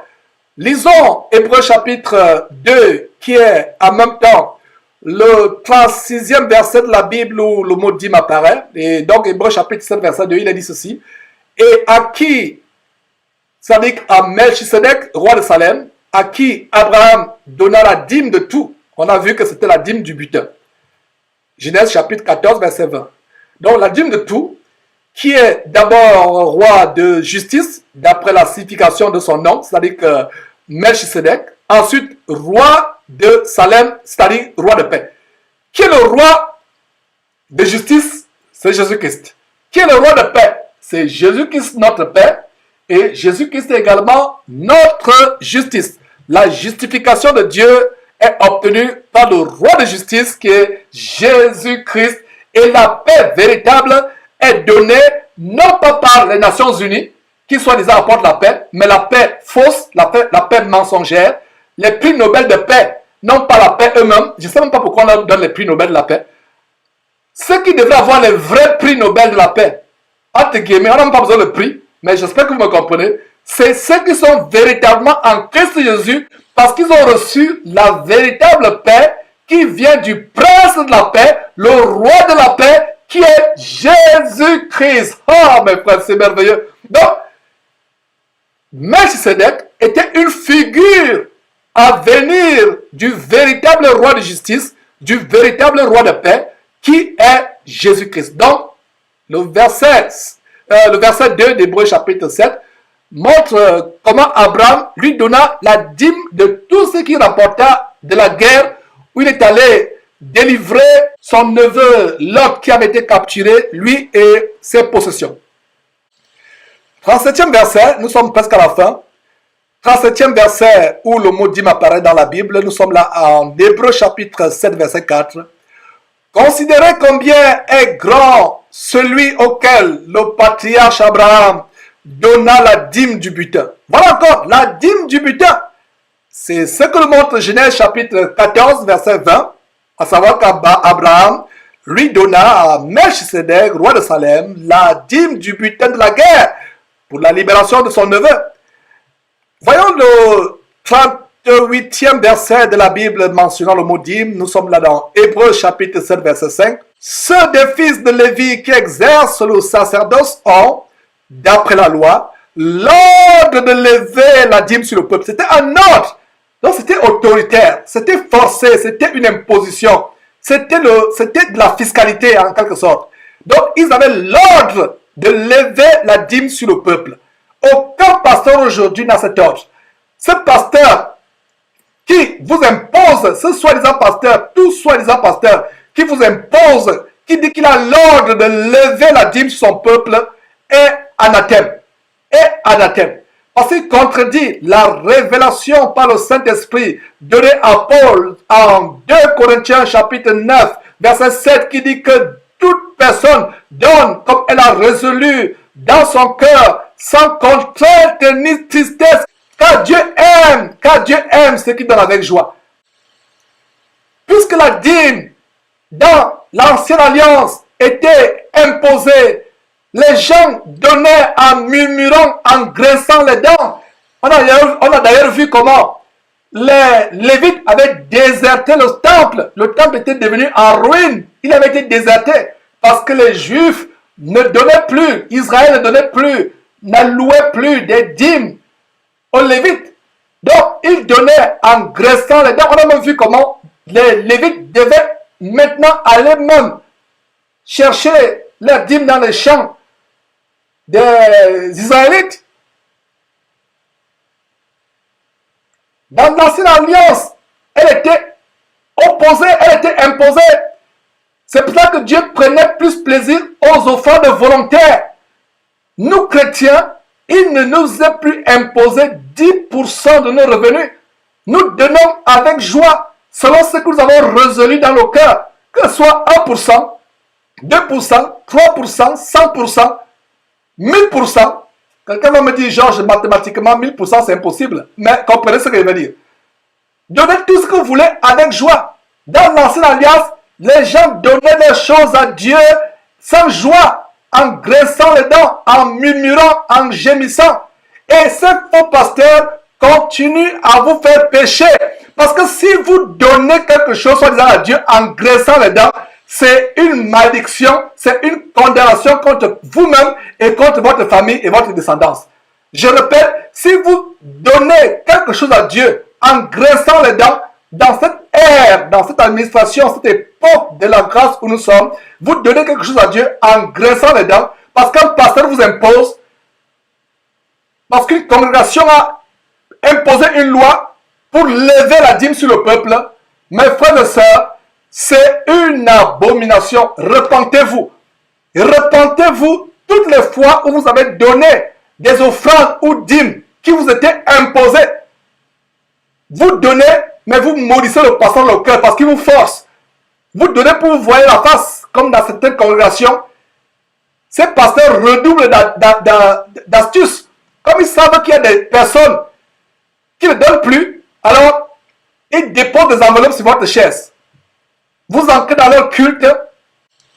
S1: lisons Hébreux chapitre 2, qui est en même temps le 36e verset de la Bible où le mot dîme apparaît. Et donc, Hébreux chapitre 7, verset 2, il a dit ceci. Et à qui, c'est-à-dire à Melchisedec, roi de Salem, à qui Abraham donna la dîme de tout. On a vu que c'était la dîme du butin. Genèse chapitre 14, verset 20. Donc, la dîme de tout, qui est d'abord roi de justice, d'après la signification de son nom, c'est-à-dire que Melchisedec. Ensuite, roi de Salem, c'est-à-dire roi de paix. Qui est le roi de justice? C'est Jésus-Christ. Qui est le roi de paix? C'est Jésus-Christ, notre paix. Et Jésus-Christ est également notre justice. La justification de Dieu est obtenue par le roi de justice qui est Jésus-Christ. Et la paix véritable est donnée non pas par les Nations Unies, qui soi-disant apportent la paix, mais la paix fausse, la paix mensongère, les prix Nobel de paix, non pas la paix eux-mêmes. Je ne sais même pas pourquoi on donne les prix Nobel de la paix. Ceux qui devraient avoir les vrais prix Nobel de la paix, entre guillemets, on n'a même pas besoin de prix, mais j'espère que vous me comprenez, c'est ceux qui sont véritablement en Christ Jésus parce qu'ils ont reçu la véritable paix qui vient du prince de la paix, le roi de la paix, qui est Jésus-Christ. Oh, mes frères, c'est merveilleux. Donc, Melchisedec était une figure à venir du véritable roi de justice, du véritable roi de paix, qui est Jésus-Christ. Donc, le verset 2 d'Hébreux chapitre 7 montre comment Abraham lui donna la dîme de tout ce qu'il rapporta de la guerre où il est allé délivrer son neveu Lot qui avait été capturé, lui et ses possessions. 37e verset, nous sommes presque à la fin. 37e verset où le mot dîme apparaît dans la Bible, nous sommes là en Hébreux chapitre 7 verset 4. Considérez combien est grand celui auquel le patriarche Abraham donna la dîme du butin. Voilà encore, la dîme du butin. C'est ce que montre Genèse chapitre 14 verset 20, à savoir qu'Abraham lui donna à Melchisedec, roi de Salem, la dîme du butin de la guerre pour la libération de son neveu. Voyons le 38e verset de la Bible mentionnant le mot dîme. Nous sommes là dans Hébreux chapitre 7 verset 5. Ceux des fils de Lévi qui exercent le sacerdoce ont, d'après la loi, l'ordre de lever la dîme sur le peuple. C'était un ordre. Donc c'était autoritaire, c'était forcé, c'était une imposition. C'était de la fiscalité en quelque sorte. Donc ils avaient l'ordre de lever la dîme sur le peuple. Aucun pasteur aujourd'hui n'a cet ordre. Ce pasteur qui vous impose, ce soi-disant pasteur, tout soi-disant pasteur, qui vous impose, qui dit qu'il a l'ordre de lever la dîme sur son peuple, est anathème. Est anathème. Parce qu'il contredit la révélation par le Saint-Esprit donnée à Paul en 2 Corinthiens chapitre 9, verset 7, qui dit que toute personne donne comme elle a résolu dans son cœur, sans contrainte ni tristesse, car Dieu aime ceux qui donnent avec joie. Puisque la dîme dans l'ancienne alliance était imposée, les gens donnaient en murmurant, en grinçant les dents. On a d'ailleurs vu comment les Lévites avaient déserté le temple. Le temple était devenu en ruine. Il avait été déserté parce que les Juifs ne donnaient plus, Israël ne donnait plus, n'allouait plus des dîmes aux Lévites. Donc, ils donnaient en graissant les dents. On a même vu comment les Lévites devaient maintenant aller même chercher leurs dîmes dans les champs des Israélites. Dans l'ancienne alliance, elle était opposée, elle était imposée. C'est pour ça que Dieu prenait plus plaisir aux offrandes volontaires. Nous, chrétiens, il ne nous est plus imposé 10% de nos revenus. Nous donnons avec joie, selon ce que nous avons résolu dans nos cœurs, que ce soit 1%, 2%, 3%, 100%, 1000%. Quelqu'un va me dire, Georges, mathématiquement, 1000% c'est impossible. Mais comprenez ce que je veux dire. Donnez tout ce que vous voulez avec joie. Dans l'ancienne alliance, les gens donnaient les choses à Dieu sans joie, en graissant les dents, en murmurant, en gémissant. Et ces faux pasteurs continuent à vous faire pécher. Parce que si vous donnez quelque chose, soi-disant à Dieu, en graissant les dents, c'est une malédiction, c'est une condamnation contre vous-même et contre votre famille et votre descendance. Je répète, si vous donnez quelque chose à Dieu en graissant les dents, dans cette ère, dans cette administration, cette époque de la grâce où nous sommes, vous donnez quelque chose à Dieu en graissant les dents, parce qu'un pasteur vous impose, parce qu'une congrégation a imposé une loi pour lever la dîme sur le peuple. Mes frères et sœurs, c'est une abomination. Repentez-vous. Repentez-vous toutes les fois où vous avez donné des offrandes ou dîmes qui vous étaient imposées. Vous donnez, mais vous maudissez le pasteur dans le cœur parce qu'il vous force. Vous donnez pour vous voir la face, comme dans certaines congrégations. Ces pasteurs redoublent d'astuces. Comme ils savent qu'il y a des personnes qui ne donnent plus, alors ils déposent des enveloppes sur votre chaise. Vous entrez dans leur culte,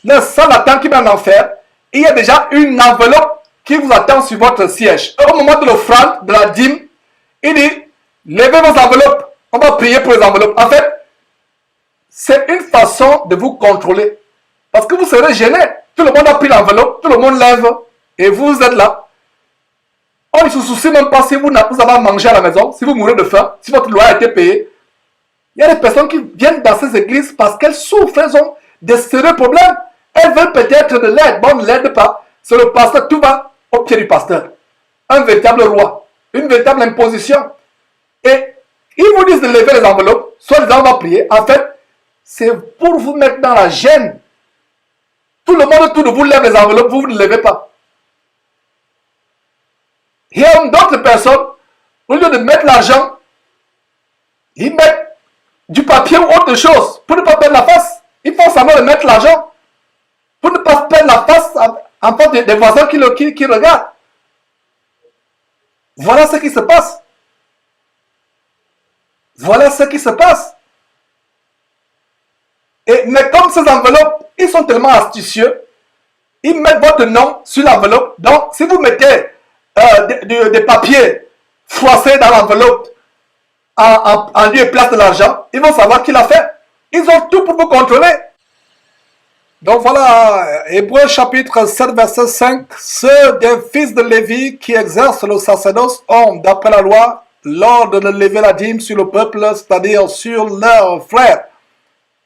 S1: le sang attend qui va en enfer, et il y a déjà une enveloppe qui vous attend sur votre siège. Au moment de l'offrande, de la dîme, il dit, levez vos enveloppes, on va prier pour les enveloppes. En fait, c'est une façon de vous contrôler. Parce que vous serez gêné. Tout le monde a pris l'enveloppe, tout le monde lève, et vous êtes là. On ne se soucie même pas si vous avez à manger à la maison, si vous mourrez de faim, si votre loi a été payée. Il y a des personnes qui viennent dans ces églises parce qu'elles souffrent, elles ont des sérieux problèmes. Elles veulent peut-être de l'aide, bon, on ne l'aide pas. C'est le pasteur, tout va au pied du pasteur. Un véritable roi, une véritable imposition. Et ils vous disent de lever les enveloppes, soit disant on va prier. En fait, c'est pour vous mettre dans la gêne. Tout le monde autour de vous lève les enveloppes, vous ne levez pas. Il y a d'autres personnes, au lieu de mettre l'argent, ils mettent du papier ou autre chose pour ne pas perdre la face. Ils font semblant de mettre l'argent pour ne pas perdre la face en face des voisins qui regardent. Voilà ce qui se passe. Voilà ce qui se passe. Mais comme ces enveloppes, ils sont tellement astucieux, ils mettent votre nom sur l'enveloppe. Donc, si vous mettez des papiers froissés dans l'enveloppe en lieu et place de l'argent, ils vont savoir qui l'a fait. Ils ont tout pour vous contrôler. Donc voilà, Hébreux chapitre 7, verset 5. Ceux des fils de Lévi qui exercent le sacerdoce ont, d'après la loi, l'ordre de lever la dîme sur le peuple, c'est-à-dire sur leurs frères,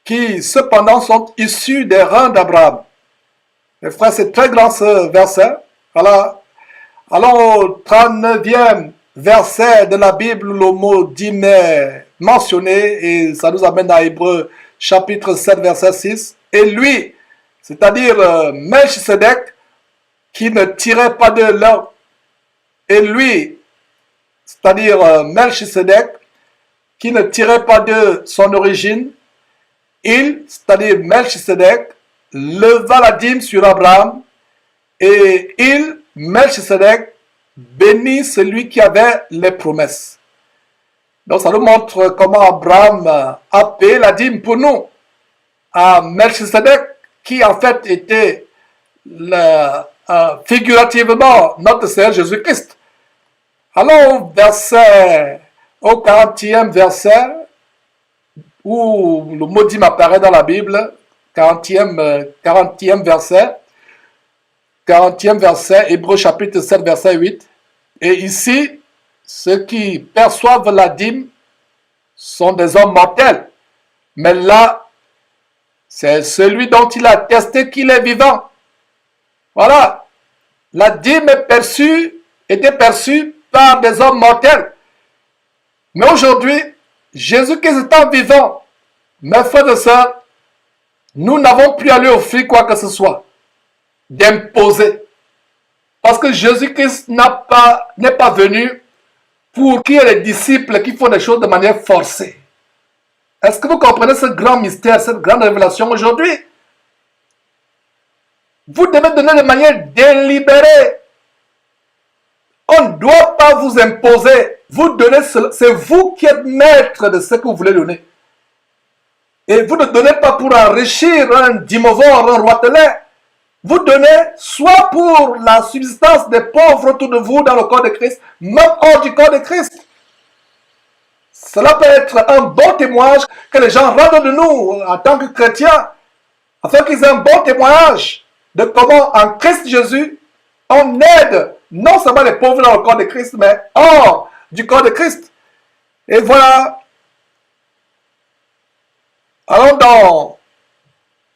S1: qui cependant sont issus des reins d'Abraham. Mes frères, c'est très grand ce verset. Voilà. Allons au 39e verset de la Bible, le mot dîme est mentionné, et ça nous amène à Hébreux chapitre 7, verset 6. Et lui, c'est-à-dire Melchisedec, qui ne tirait pas de l'or. Et lui, c'est-à-dire Melchisedec, qui ne tirait pas de son origine, il, c'est-à-dire Melchisedec, leva la dîme sur Abraham et il, Melchisedec, bénit celui qui avait les promesses. Donc ça nous montre comment Abraham a payé la dîme pour nous à Melchisedec, qui en fait était figurativement notre Seigneur Jésus-Christ. Allons au 40e verset, où le mot dîme apparaît dans la Bible, 40e verset, Hébreux chapitre 7, verset 8. Et ici, ceux qui perçoivent la dîme sont des hommes mortels. Mais là, c'est celui dont il a attesté qu'il est vivant. Voilà. La dîme était perçue par des hommes mortels. Mais aujourd'hui, Jésus-Christ étant vivant, mes frères et sœurs, nous n'avons plus à lui offrir quoi que ce soit d'imposer. Parce que Jésus-Christ n'est pas venu pour qu'il y ait des disciples qui font des choses de manière forcée. Est-ce que vous comprenez ce grand mystère, cette grande révélation aujourd'hui? Vous devez donner de manière délibérée. On ne doit pas vous imposer. Vous donnez, c'est vous qui êtes maître de ce que vous voulez donner. Et vous ne donnez pas pour enrichir un dimovore, un roitelet. Vous donnez soit pour la subsistance des pauvres autour de vous dans le corps de Christ, même hors du corps de Christ. Cela peut être un bon témoignage que les gens rendent de nous en tant que chrétiens, afin qu'ils aient un bon témoignage de comment en Christ Jésus, on aide non seulement les pauvres dans le corps de Christ, mais hors du corps de Christ. Et voilà. Allons dans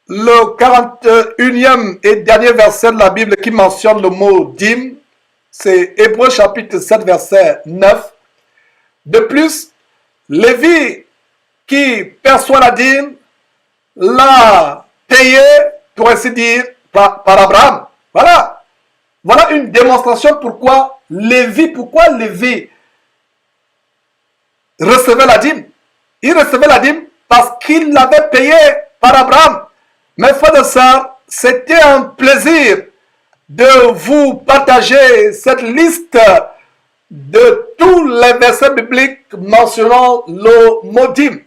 S1: le 41e et dernier verset de la Bible qui mentionne le mot dîme. C'est Hébreux chapitre 7, verset 9. De plus, Lévi qui perçoit la dîme l'a payé, pour ainsi dire, par Abraham. Voilà. Voilà une démonstration pourquoi Lévi recevait la dîme. Il recevait la dîme parce qu'il l'avait payé par Abraham. Mes frères et sœurs, c'était un plaisir de vous partager cette liste de tous les versets bibliques mentionnant le mot dîme.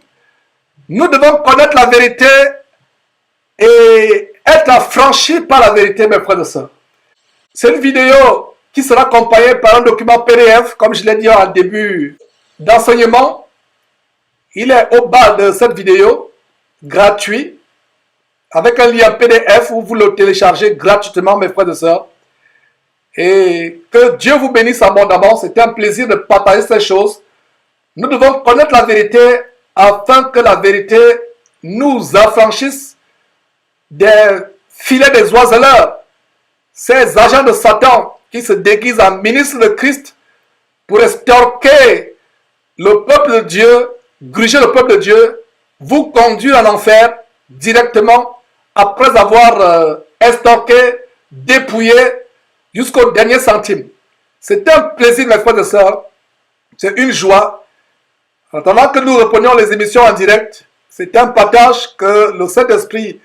S1: Nous devons connaître la vérité et être affranchis par la vérité, mes frères et sœurs. C'est une vidéo qui sera accompagnée par un document PDF, comme je l'ai dit en début d'enseignement. Il est au bas de cette vidéo, gratuit, avec un lien PDF où vous le téléchargez gratuitement, mes frères et sœurs. Et que Dieu vous bénisse abondamment. C'était un plaisir de partager ces choses. Nous devons connaître la vérité afin que la vérité nous affranchisse des filets des oiseleurs, ces agents de Satan qui se déguisent en ministres de Christ pour estorquer le peuple de Dieu, gruger le peuple de Dieu, vous conduire en enfer directement après avoir estorqué, dépouillé jusqu'au dernier centime. C'est un plaisir, mes frères et sœurs. C'est une joie. En attendant que nous reprenions les émissions en direct, c'est un partage que le Saint-Esprit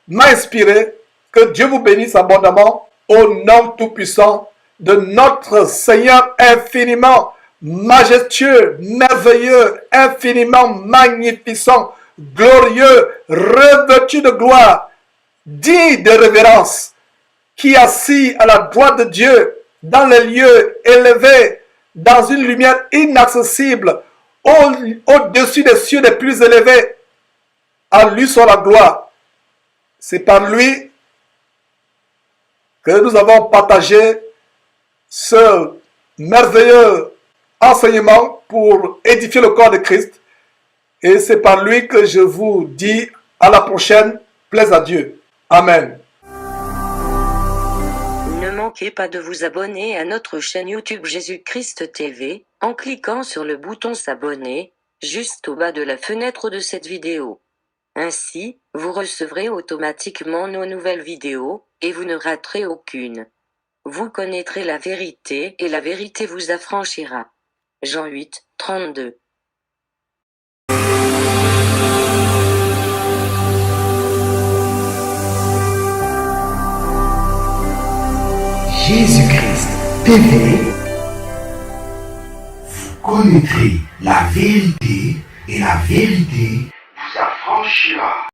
S1: m'a inspiré. Que Dieu vous bénisse abondamment au nom tout-puissant de notre Seigneur infiniment majestueux, merveilleux, infiniment magnificent, glorieux, revêtu de gloire, digne de révérence, qui assis à la droite de Dieu, dans les lieux élevés, dans une lumière inaccessible, au-dessus des cieux les plus élevés. À lui soit la gloire. C'est par lui que nous avons partagé ce merveilleux enseignement pour édifier le corps de Christ. Et c'est par lui que je vous dis à la prochaine. Plaise à Dieu. Amen.
S2: Ne manquez pas de vous abonner à notre chaîne YouTube Jésus-Christ TV, en cliquant sur le bouton s'abonner, juste au bas de la fenêtre de cette vidéo. Ainsi, vous recevrez automatiquement nos nouvelles vidéos, et vous ne raterez aucune. Vous connaîtrez la vérité, et la vérité vous affranchira. Jean 8, 32.
S3: Jésus-Christ TV. Vous connaîtrez la vérité et la vérité vous affranchira.